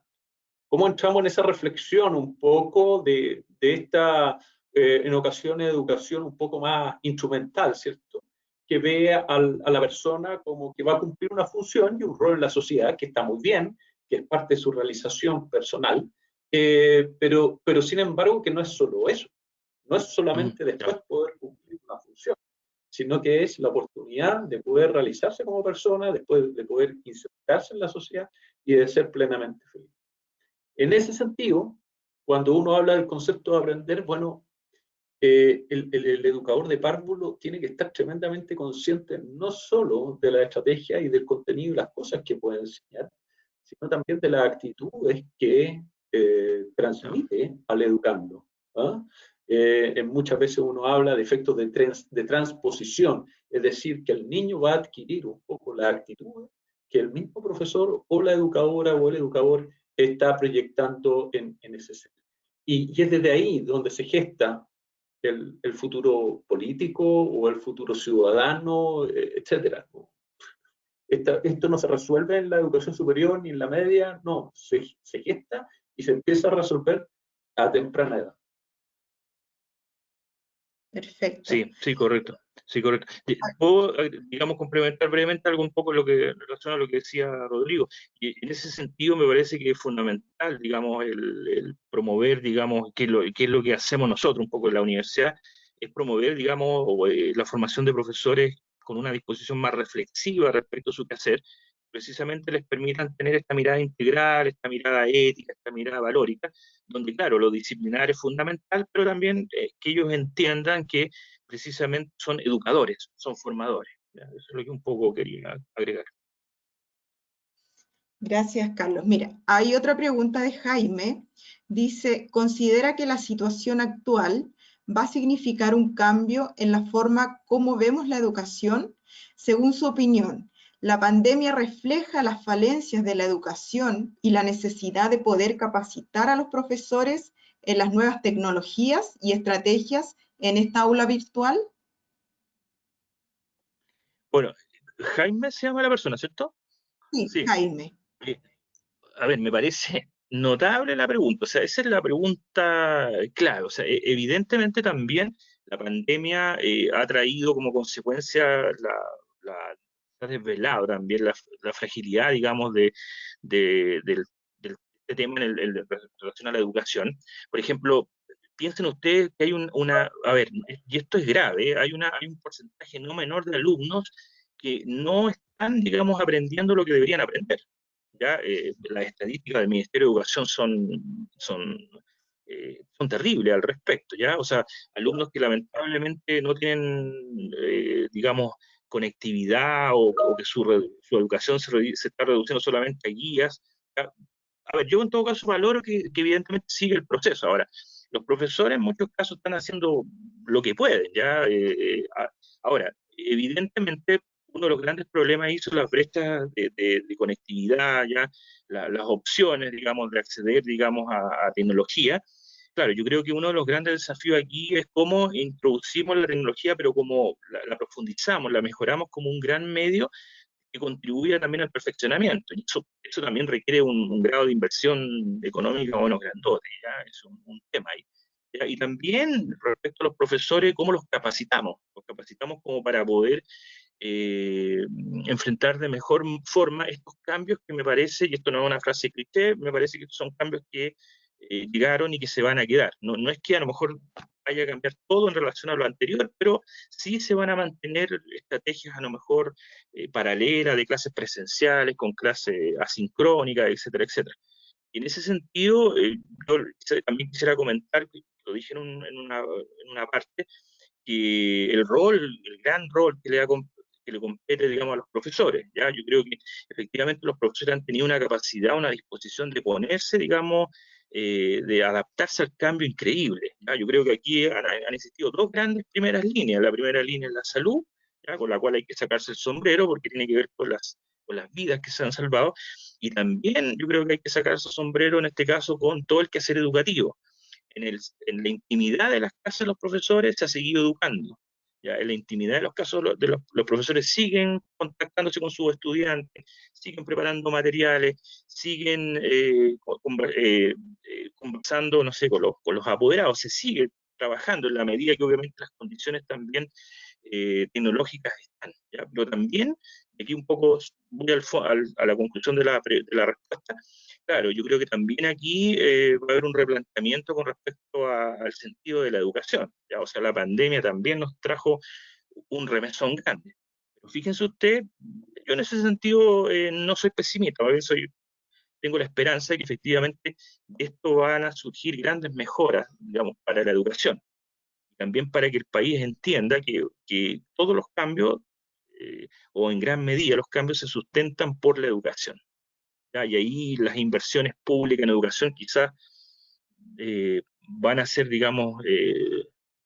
Speaker 3: ¿Cómo entramos en esa reflexión un poco de esta, en ocasiones, educación un poco más instrumental, ¿cierto? Que ve a la persona como que va a cumplir una función y un rol en la sociedad, que está muy bien, que es parte de su realización personal, pero sin embargo que no es solo eso. No es solamente después
Speaker 2: Ya.
Speaker 3: poder cumplir una función, sino que es la oportunidad de poder realizarse como persona, después de poder insertarse en la sociedad y de ser plenamente feliz. En ese sentido, cuando uno habla del concepto de aprender, bueno, el educador de párvulo tiene que estar tremendamente consciente no solo de la estrategia y del contenido y las cosas que puede enseñar, sino también de las actitudes que
Speaker 2: Ya.
Speaker 3: transmite al educando. ¿Ah? Muchas veces uno habla de efectos de transposición, es decir, que el niño va a adquirir un poco la actitud que el mismo profesor o la educadora o el educador está proyectando en ese ser. Y es desde ahí donde se gesta el futuro político o el futuro ciudadano, etcétera. Esto no se resuelve en la educación superior ni en la media, no, se gesta y se empieza a resolver a temprana edad.
Speaker 1: Perfecto.
Speaker 2: Sí, sí, correcto. Sí, correcto. Puedo, digamos, complementar brevemente algo un poco lo que, en relación a lo que decía Rodrigo. Y en ese sentido me parece que es fundamental, digamos, el promover, digamos, qué es lo que hacemos nosotros un poco en la universidad, es promover, digamos, la formación de profesores con una disposición más reflexiva respecto a su quehacer, precisamente les permitan tener esta mirada integral, esta mirada ética, esta mirada valórica, donde, claro, lo disciplinar es fundamental, pero también que ellos entiendan que precisamente son educadores, son formadores. ¿Ya? Eso es lo que un poco quería agregar.
Speaker 1: Gracias, Carlos. Mira, hay otra pregunta de Jaime. Dice, ¿considera que la situación actual va a significar un cambio en la forma como vemos la educación? Según su opinión, ¿la pandemia refleja las falencias de la educación y la necesidad de poder capacitar a los profesores en las nuevas tecnologías y estrategias en esta aula virtual?
Speaker 2: Bueno, Jaime se llama la persona, ¿cierto?
Speaker 1: Sí,
Speaker 2: Sí.
Speaker 1: Jaime.
Speaker 2: A ver, me parece notable la pregunta, o sea, esa es la pregunta clave, o sea, evidentemente también la pandemia ha traído como consecuencia ha desvelado también la fragilidad, digamos, del este tema en relación a la educación. Por ejemplo, piensen ustedes que hay a ver, y esto es grave, hay un porcentaje no menor de alumnos que no están, digamos, aprendiendo lo que deberían aprender. ¿Ya? Las estadísticas del Ministerio de Educación son terribles al respecto, ¿ya? O sea, alumnos que lamentablemente no tienen, digamos, conectividad o que su educación se está reduciendo solamente a guías. ¿Ya? A ver, yo en todo caso valoro que evidentemente sigue el proceso. Ahora, los profesores en muchos casos están haciendo lo que pueden, ¿ya? Ahora, evidentemente uno de los grandes problemas hizo las brechas de conectividad, ya las opciones, digamos, de acceder, digamos, a tecnología. Claro, yo creo que uno de los grandes desafíos aquí es cómo introducimos la tecnología, pero cómo la profundizamos, la mejoramos como un gran medio que contribuya también al perfeccionamiento. Y eso también requiere un grado de inversión económica, bueno, grandote, ¿ya? Es un tema ahí. ¿Ya? Y también respecto a los profesores, ¿cómo los capacitamos? Los capacitamos como para poder eh, enfrentar de mejor forma estos cambios que me parece, y esto no es una frase cliché, me parece que son cambios que llegaron y que se van a quedar. No es que a lo mejor vaya a cambiar todo en relación a lo anterior, pero sí se van a mantener estrategias a lo mejor paralelas de clases presenciales, con clases asincrónicas, etcétera, etcétera. Y en ese sentido, yo también quisiera comentar, lo dije en una parte, que el gran rol que le compete, digamos, a los profesores, ¿ya? Yo creo que efectivamente los profesores han tenido una capacidad, una disposición de ponerse, digamos, de adaptarse al cambio increíble, ¿ya? Yo creo que aquí han existido dos grandes primeras líneas. La primera línea es la salud, ¿ya? Con la cual hay que sacarse el sombrero porque tiene que ver con las vidas que se han salvado, y también yo creo que hay que sacarse el sombrero en este caso con todo el quehacer educativo. En la intimidad de las casas de los profesores se ha seguido educando. ¿Ya? En la intimidad de los casos los profesores siguen contactándose con sus estudiantes, siguen preparando materiales, siguen conversando, no sé, con los apoderados, se sigue trabajando en la medida que obviamente las condiciones también tecnológicas están. ¿Ya? Pero también, aquí un poco voy a la conclusión de la respuesta. Claro, yo creo que también aquí va a haber un replanteamiento con respecto al sentido de la educación, ¿ya? O sea, la pandemia también nos trajo un remesón grande. Pero fíjense usted, yo en ese sentido no soy pesimista, más bien tengo la esperanza de que efectivamente de esto van a surgir grandes mejoras, digamos, para la educación. Y también para que el país entienda que todos los cambios, o en gran medida los cambios se sustentan por la educación. ¿Ya? Y ahí las inversiones públicas en educación quizás van a ser, digamos,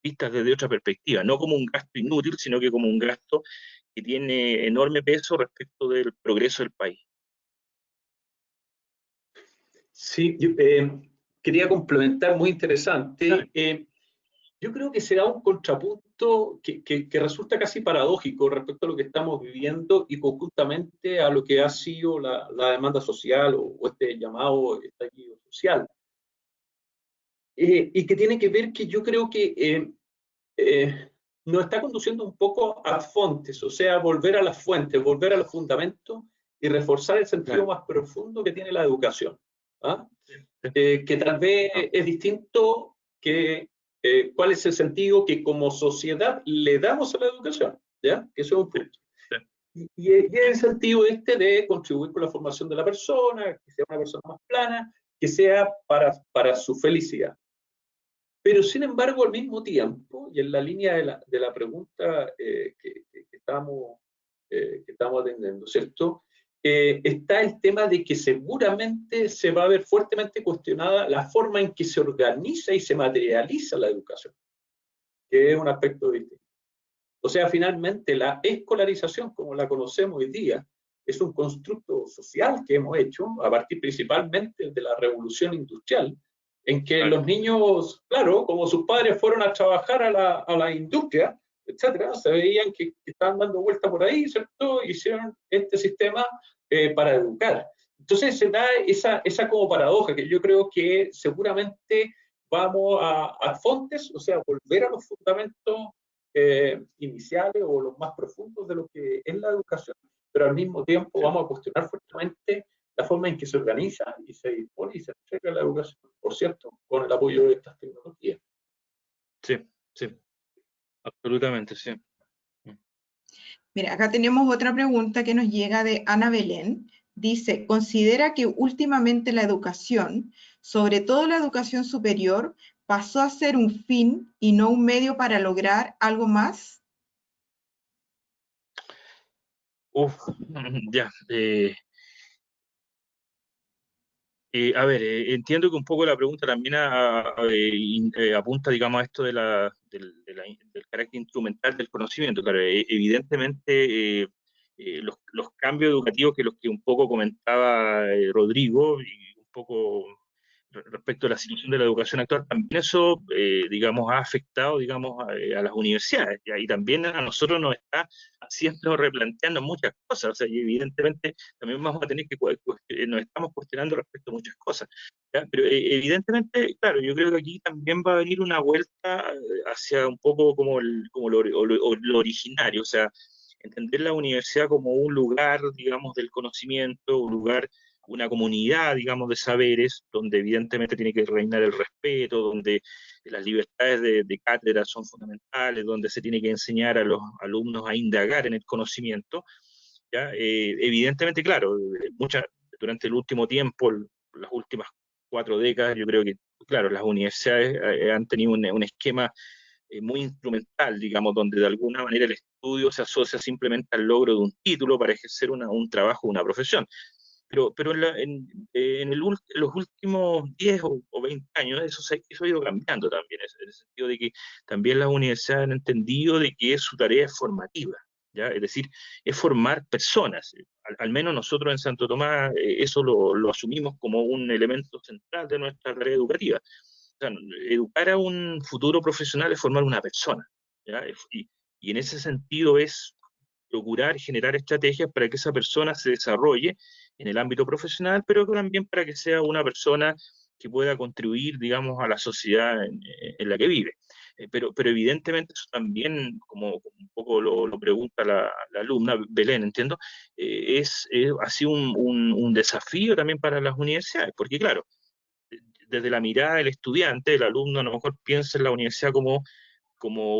Speaker 2: vistas desde otra perspectiva, no como un gasto inútil, sino que como un gasto que tiene enorme peso respecto del progreso del país.
Speaker 3: Sí, yo, quería complementar, muy interesante. Yo creo que se da un contrapunto que resulta casi paradójico respecto a lo que estamos viviendo y conjuntamente a lo que ha sido la demanda social o este llamado estallido social. Y que tiene que ver que yo creo que nos está conduciendo un poco a fontes, o sea, volver a las fuentes, volver a los fundamentos y reforzar el sentido más profundo que tiene la educación. ¿Ah? Que tal vez es distinto que cuál es el sentido que como sociedad le damos a la educación, ¿ya? Que eso es un punto. Y el sentido de contribuir con la formación de la persona, que sea una persona más plana, que sea para su felicidad. Pero sin embargo, al mismo tiempo, y en la línea de la pregunta que estamos atendiendo, ¿cierto? Está el tema de que seguramente se va a ver fuertemente cuestionada la forma en que se organiza y se materializa la educación, que es un aspecto distinto. O sea, finalmente la escolarización, como la conocemos hoy día, es un constructo social que hemos hecho a partir principalmente de la revolución industrial, en que los niños, claro, como sus padres fueron a trabajar a la industria, etcétera, se veían que estaban dando vuelta por ahí, ¿cierto? Hicieron este sistema para educar. Entonces se da esa como paradoja que yo creo que seguramente vamos a fontes, o sea, volver a los fundamentos iniciales o los más profundos de lo que es la educación, pero al mismo tiempo vamos a cuestionar fuertemente la forma en que se organiza y se dispone y se entrega la educación, por cierto, con el apoyo de estas tecnologías.
Speaker 2: Sí, sí, absolutamente, sí.
Speaker 1: Mira, acá tenemos otra pregunta que nos llega de Ana Belén. Dice, ¿considera que últimamente la educación, sobre todo la educación superior, pasó a ser un fin y no un medio para lograr algo más?
Speaker 2: Ya. A ver, entiendo que un poco la pregunta también apunta, digamos, a esto del carácter instrumental del conocimiento. Claro, evidentemente los cambios educativos que los que un poco comentaba Rodrigo y un poco respecto a la situación de la educación actual, también eso, digamos, ha afectado, digamos, a las universidades, ¿ya? Y también a nosotros nos está haciendo replanteando muchas cosas, o sea, y evidentemente también vamos a tener que, nos estamos cuestionando respecto a muchas cosas, ¿ya? Pero evidentemente, claro, yo creo que aquí también va a venir una vuelta hacia un poco como, lo originario, o sea, entender la universidad como un lugar, digamos, del conocimiento, un lugar, una comunidad, digamos, de saberes, donde evidentemente tiene que reinar el respeto, donde las libertades de cátedra son fundamentales, donde se tiene que enseñar a los alumnos a indagar en el conocimiento, ¿ya? Evidentemente, claro, durante el último tiempo, las últimas 4 décadas, yo creo que, claro, las universidades han tenido un esquema muy instrumental, digamos, donde de alguna manera el estudio se asocia simplemente al logro de un título para ejercer un trabajo, una profesión. Pero en los últimos 10 o 20 años eso ha ido cambiando también, en el sentido de que también las universidades han entendido de que su tarea es formativa, ¿ya? Es decir, es formar personas. Al menos nosotros en Santo Tomás eso lo asumimos como un elemento central de nuestra tarea educativa. O sea, educar a un futuro profesional es formar una persona, ¿ya? Y en ese sentido es procurar generar estrategias para que esa persona se desarrolle en el ámbito profesional, pero también para que sea una persona que pueda contribuir, digamos, a la sociedad en la que vive. Pero evidentemente eso también, como un poco lo pregunta la alumna Belén, entiendo, ha sido un desafío también para las universidades, porque claro, desde la mirada del estudiante, el alumno a lo mejor piensa en la universidad como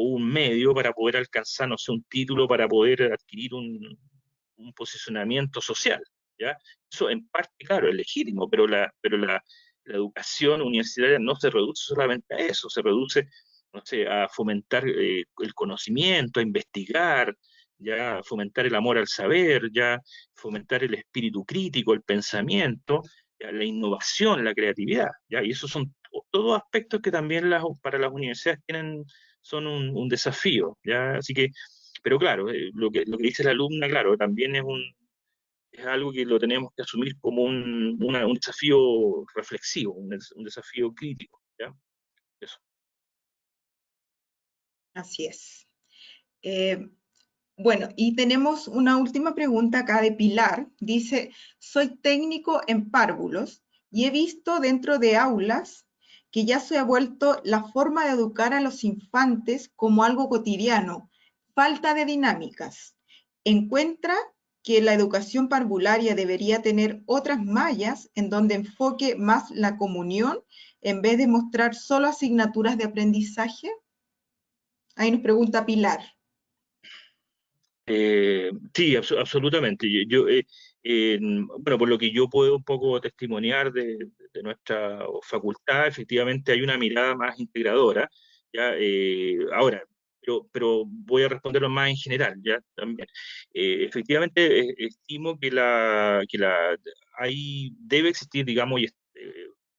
Speaker 2: un medio para poder alcanzar, no sé, un título, para poder adquirir un posicionamiento social, ¿ya? Eso en parte, claro, es legítimo, pero la educación universitaria no se reduce solamente a eso, se reduce, no sé, a fomentar el conocimiento, a investigar, ya, a fomentar el amor al saber, ya, fomentar el espíritu crítico, el pensamiento, ya, la innovación, la creatividad, ya, y esos son todos aspectos que también para las universidades son un desafío, ¿ya? Así que, pero claro, lo que dice la alumna, claro, también es algo que lo tenemos que asumir como un desafío reflexivo, un desafío crítico, ¿ya? Eso.
Speaker 1: Así es. Bueno, y tenemos una última pregunta acá de Pilar. Dice, soy técnico en párvulos y he visto dentro de aulas que ya se ha vuelto la forma de educar a los infantes como algo cotidiano, falta de dinámicas. ¿Encuentra que la educación parvularia debería tener otras mallas en donde enfoque más la comunión en vez de mostrar solo asignaturas de aprendizaje? Ahí nos pregunta Pilar.
Speaker 2: Sí, absolutamente. Bueno, por lo que yo puedo un poco testimoniar de nuestra facultad, efectivamente hay una mirada más integradora, ¿ya? Ahora, pero voy a responderlo más en general, ¿ya? También. Efectivamente, estimo debe existir, digamos,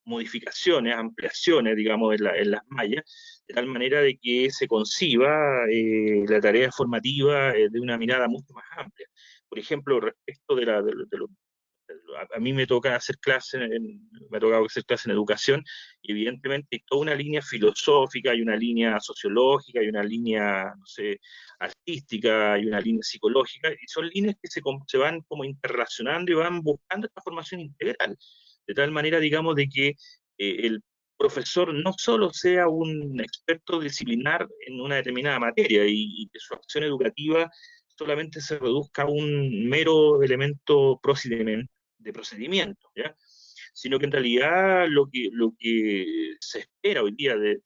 Speaker 2: modificaciones, ampliaciones, digamos, en las mallas, de tal manera de que se conciba la tarea formativa de una mirada mucho más amplia. Por ejemplo, respecto a mí me toca hacer clases, me ha tocado hacer clases en educación, y evidentemente hay toda una línea filosófica, hay una línea sociológica, hay una línea, no sé, artística, hay una línea psicológica, y son líneas que se van como interrelacionando y van buscando esta formación integral, de tal manera, digamos, de que el profesor no solo sea un experto disciplinar en una determinada materia y que su acción educativa solamente se reduzca a un mero elemento de procedimiento, ¿ya? Sino que en realidad lo que se espera hoy día del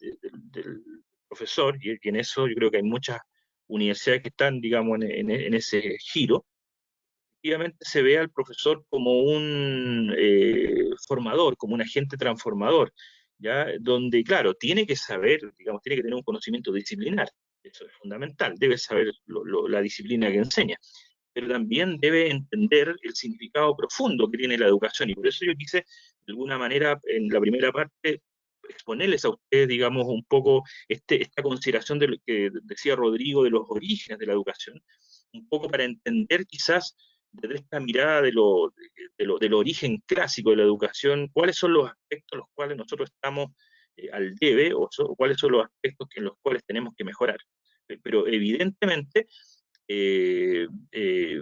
Speaker 2: profesor, y en eso yo creo que hay muchas universidades que están, digamos, en ese giro, efectivamente se ve al profesor como un formador, como un agente transformador, ¿ya? Donde, claro, tiene que saber, digamos, tiene que tener un conocimiento disciplinar, eso es fundamental, debe saber la disciplina que enseña, pero también debe entender el significado profundo que tiene la educación, y por eso yo quise, de alguna manera, en la primera parte, exponerles a ustedes, digamos, un poco esta consideración de lo que decía Rodrigo de los orígenes de la educación, un poco para entender quizás desde esta mirada del origen clásico de la educación, cuáles son los aspectos en los cuales nosotros estamos al debe, o cuáles son los aspectos en los cuales tenemos que mejorar. Pero evidentemente, eh, eh,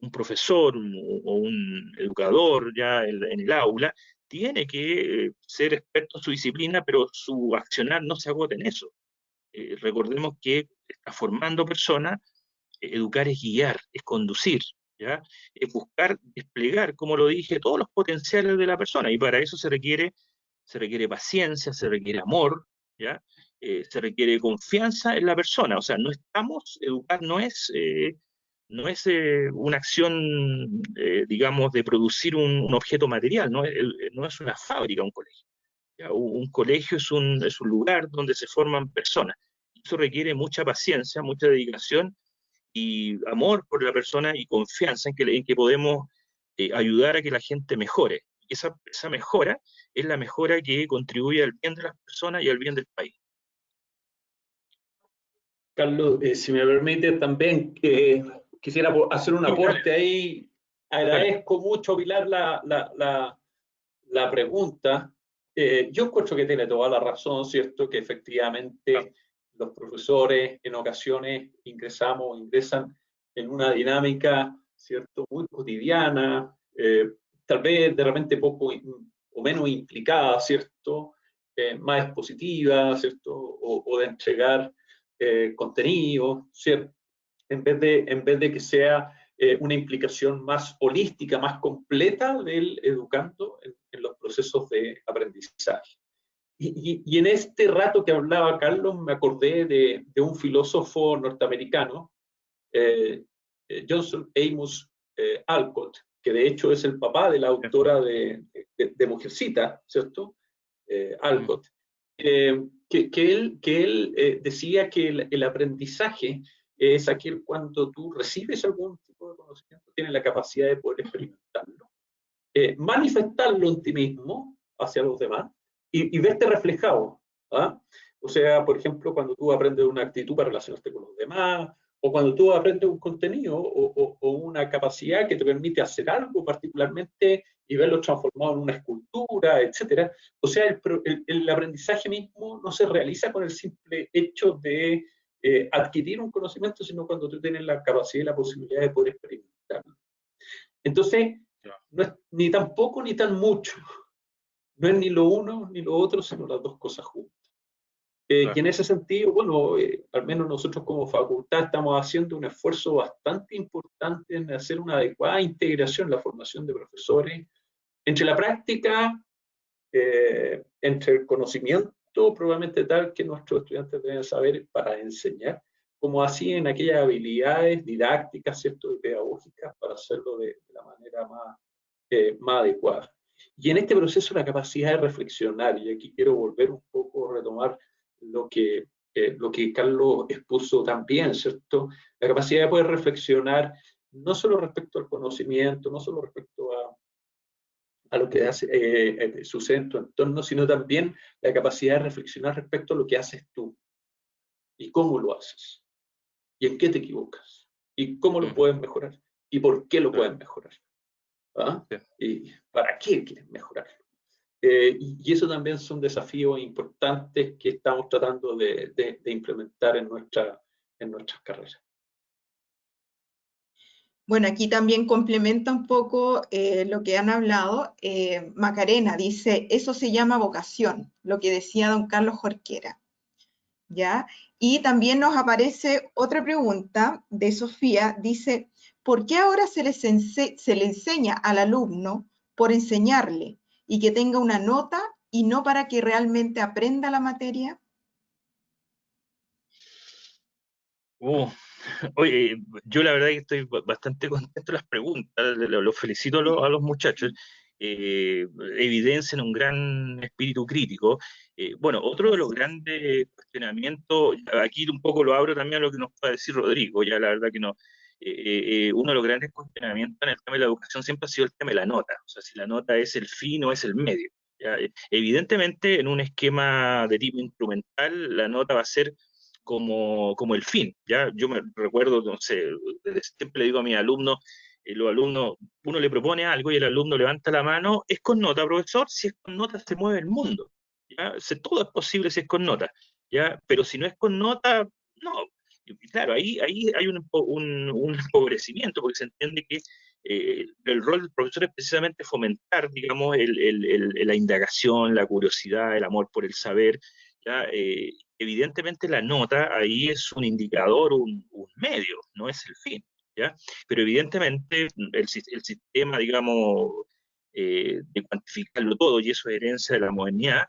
Speaker 2: un profesor o un educador ya en el aula tiene que ser experto en su disciplina, pero su accionar no se agota en eso. Recordemos que está formando personas. Educar es guiar, es conducir, ¿ya? Es buscar desplegar, como lo dije, todos los potenciales de la persona, y para eso se requiere paciencia, se requiere amor, ¿ya? Se requiere confianza en la persona, o sea, educar no es una acción, digamos, de producir un objeto material, no es una fábrica un colegio, ¿ya? Un colegio es un lugar donde se forman personas, eso requiere mucha paciencia, mucha dedicación y amor por la persona y confianza en que podemos ayudar a que la gente mejore. Y esa mejora es la mejora que contribuye al bien de las personas y al bien del país.
Speaker 3: Carlos, si me permite también, quisiera hacer un
Speaker 2: Sí,
Speaker 3: aporte ahí.
Speaker 2: dale.
Speaker 3: Agradezco mucho, Pilar, la pregunta. Yo encuentro que tiene toda la razón, ¿cierto? Que efectivamente los profesores en ocasiones ingresan en una dinámica, ¿cierto? Muy cotidiana, tal vez de repente poco o menos implicada, ¿cierto? Más expositiva, ¿cierto? O de entregar contenido, ¿cierto? En vez de que sea una implicación más holística, más completa del educando en los procesos de aprendizaje. Y en este rato que hablaba Carlos, me acordé de un filósofo norteamericano, Johnson Amos Alcott, que de hecho es el papá de la autora de Mujercita, ¿cierto? Alcott, que él decía que el aprendizaje es aquel cuando tú recibes algún tipo de conocimiento, tienes la capacidad de poder experimentarlo, manifestarlo en ti mismo hacia los demás y verte reflejado. ¿Ah? O sea, por ejemplo, cuando tú aprendes una actitud para relacionarte con los demás, o cuando tú aprendes un contenido o una capacidad que te permite hacer algo particularmente y verlo transformado en una escultura, etcétera. O sea, el aprendizaje mismo no se realiza con el simple hecho de adquirir un conocimiento, sino cuando tú tienes la capacidad y la posibilidad de poder experimentarlo. Entonces, no es ni tan poco ni tan mucho. No es ni lo uno ni lo otro, sino las dos cosas juntas. Y en ese sentido, bueno, al menos nosotros como facultad estamos haciendo un esfuerzo bastante importante en hacer una adecuada integración en la formación de profesores entre la práctica, entre el conocimiento probablemente tal que nuestros estudiantes deben saber para enseñar, como así en aquellas habilidades didácticas, ¿cierto? Y pedagógicas para hacerlo de la manera más adecuada. Y en este proceso la capacidad de reflexionar, y aquí quiero volver un poco a retomar lo que Carlos expuso también, ¿cierto? La capacidad de poder reflexionar no solo respecto al conocimiento, no solo respecto a lo que sucede en tu entorno, sino también la capacidad de reflexionar respecto a lo que haces tú y cómo lo haces y en qué te equivocas y cómo lo puedes mejorar y por qué lo puedes mejorar. ¿Ah? ¿Y para qué quieres mejorarlo? Y eso también son desafíos importantes que estamos tratando de implementar en nuestras carreras.
Speaker 1: Bueno, aquí también complementa un poco lo que han hablado. Macarena dice, eso se llama vocación, lo que decía don Carlos Jorquera. ¿Ya? Y también nos aparece otra pregunta de Sofía, dice, ¿por qué ahora se le enseña al alumno por enseñarle y que tenga una nota y no para que realmente aprenda la materia?
Speaker 2: Oye, yo la verdad que estoy bastante contento de las preguntas, los felicito a los muchachos, evidencian un gran espíritu crítico. Bueno, otro de los grandes cuestionamientos, aquí un poco lo abro también a lo que nos va a decir Rodrigo, ya la verdad que no, uno de los grandes cuestionamientos en el tema de la educación siempre ha sido el tema de la nota, o sea, si la nota es el fin o es el medio. ¿Ya? Evidentemente, en un esquema de tipo instrumental, la nota va a ser como el fin, ¿ya? Yo me recuerdo, no sé, siempre le digo a mis alumnos, los alumnos, uno le propone algo y el alumno levanta la mano, es con nota, profesor, si es con nota se mueve el mundo, ¿ya? Todo es posible si es con nota, ¿ya? Pero si no es con nota, no. Y claro, ahí hay un empobrecimiento, porque se entiende que el rol del profesor es precisamente fomentar, digamos, la indagación, la curiosidad, el amor por el saber, ¿ya? Evidentemente la nota ahí es un indicador, un medio, no es el fin, ¿ya? Pero evidentemente el sistema, digamos, de cuantificarlo todo, y eso es herencia de la modernidad,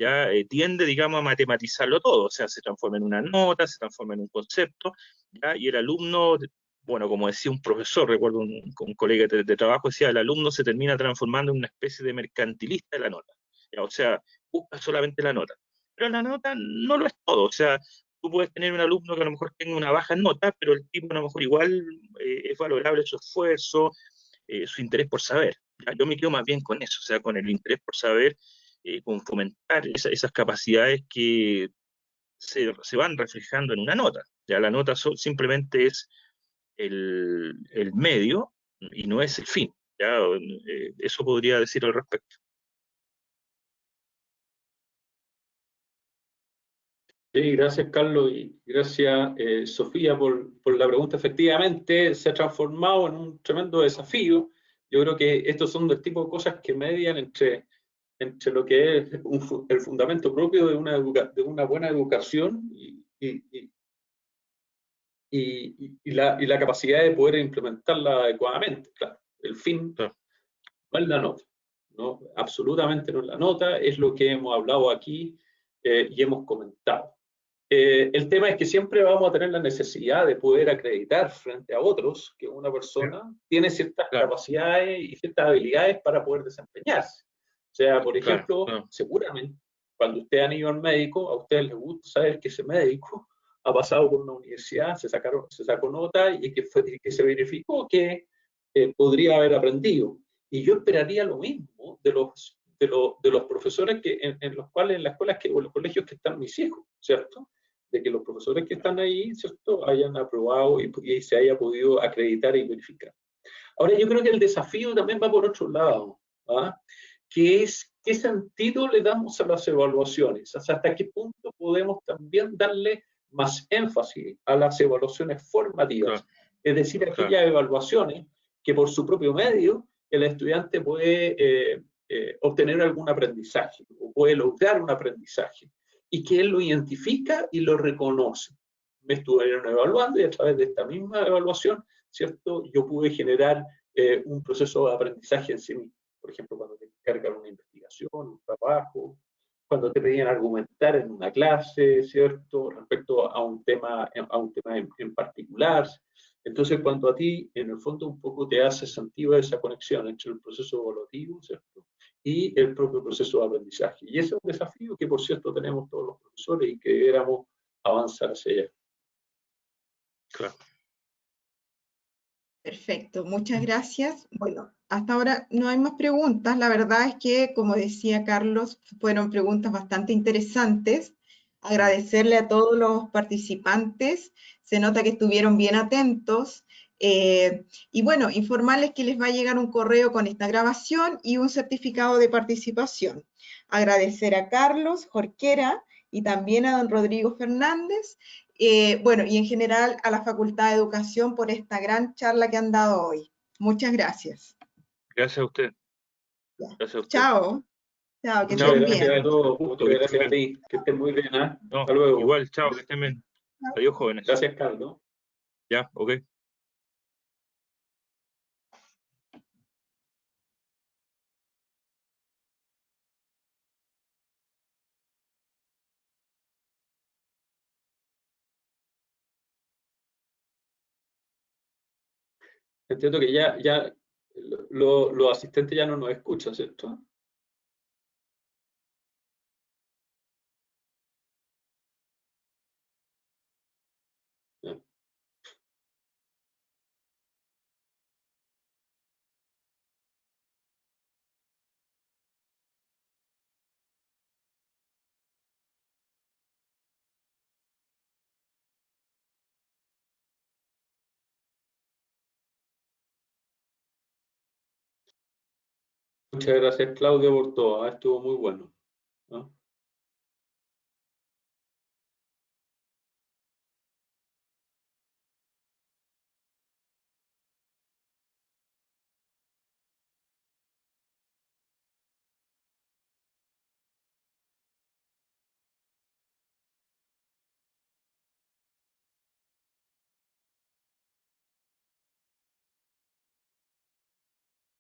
Speaker 2: ya tiende, digamos, a matematizarlo todo, o sea, se transforma en una nota, se transforma en un concepto, ¿ya? Y el alumno, bueno, como decía un profesor, recuerdo un colega de trabajo, decía, el alumno se termina transformando en una especie de mercantilista de la nota, ¿ya? O sea, busca solamente la nota. Pero la nota no lo es todo, o sea, tú puedes tener un alumno que a lo mejor tenga una baja nota, pero el tipo a lo mejor igual es valorable su esfuerzo, su interés por saber. ¿Ya? Yo me quedo más bien con eso, o sea, con el interés por saber, con fomentar esas capacidades que se van reflejando en una nota. Ya la nota simplemente es el medio y no es el fin. ¿Ya? Eso podría decir al respecto.
Speaker 3: Sí, gracias Carlos y gracias Sofía por la pregunta. Efectivamente, se ha transformado en un tremendo desafío. Yo creo que estos son del tipo de cosas que median entre lo que es el fundamento propio de una buena educación y la capacidad de poder implementarla adecuadamente. Claro, el fin
Speaker 2: Claro.
Speaker 3: no es la nota, ¿no? Absolutamente no es la nota, es lo que hemos hablado aquí y hemos comentado. El tema es que siempre vamos a tener la necesidad de poder acreditar frente a otros que una persona tiene ciertas capacidades y ciertas habilidades para poder desempeñarse. O sea, por ejemplo, seguramente cuando ustedes han ido al médico, a ustedes les gusta saber que ese médico ha pasado por una universidad, se sacó nota y que se verificó que podría haber aprendido. Y yo esperaría lo mismo de los profesores en las escuelas o los colegios que están mis hijos, ¿cierto? De que los profesores que están ahí, ¿cierto?, hayan aprobado y se haya podido acreditar y verificar. Ahora, yo creo que el desafío también va por otro lado, ¿ah? Que es qué sentido le damos a las evaluaciones, o sea, hasta qué punto podemos también darle más énfasis a las evaluaciones formativas, es decir, aquellas evaluaciones que por su propio medio el estudiante puede obtener algún aprendizaje o puede lograr un aprendizaje y que él lo identifica y lo reconoce. Me estuvieron evaluando y a través de esta misma evaluación, ¿cierto?, yo pude generar un proceso de aprendizaje en sí mismo. Por ejemplo, cuando te cargan una investigación, un trabajo, cuando te pedían argumentar en una clase, ¿cierto? Respecto a un tema en particular. Entonces, cuando a ti, en el fondo, un poco te hace sentido esa conexión entre el proceso evaluativo, ¿cierto? Y el propio proceso de aprendizaje. Y ese es un desafío que, por cierto, tenemos todos los profesores y que deberíamos avanzar hacia allá.
Speaker 2: Claro.
Speaker 1: Perfecto, muchas gracias. Bueno, hasta ahora no hay más preguntas. La verdad es que, como decía Carlos, fueron preguntas bastante interesantes. Agradecerle a todos los participantes. Se nota que estuvieron bien atentos. Y bueno, informarles que les va a llegar un correo con esta grabación y un certificado de participación. Agradecer a Carlos Jorquera y también a don Rodrigo Fernández. Bueno, y en general a la Facultad de Educación por esta gran charla que han dado hoy. Muchas gracias.
Speaker 2: Gracias a usted.
Speaker 1: Ya.
Speaker 2: Gracias a usted.
Speaker 1: Chao. Chao, que
Speaker 3: Muchas
Speaker 1: estén
Speaker 3: gracias
Speaker 1: bien.
Speaker 3: a todos.
Speaker 2: Gusto,
Speaker 3: Muchas
Speaker 2: que
Speaker 3: gracias
Speaker 2: estén
Speaker 3: a
Speaker 2: bien.
Speaker 3: ti. Que estén muy bien. ¿Eh?
Speaker 2: No,
Speaker 3: Hasta luego.
Speaker 2: igual, chao, que estén bien. Adiós, jóvenes.
Speaker 3: Gracias, Carlos.
Speaker 2: Ya, ok.
Speaker 3: Entiendo que ya los asistentes ya no nos escuchan, ¿cierto? Ya. Muchas gracias, Claudio, por todo. Estuvo muy bueno, ¿no?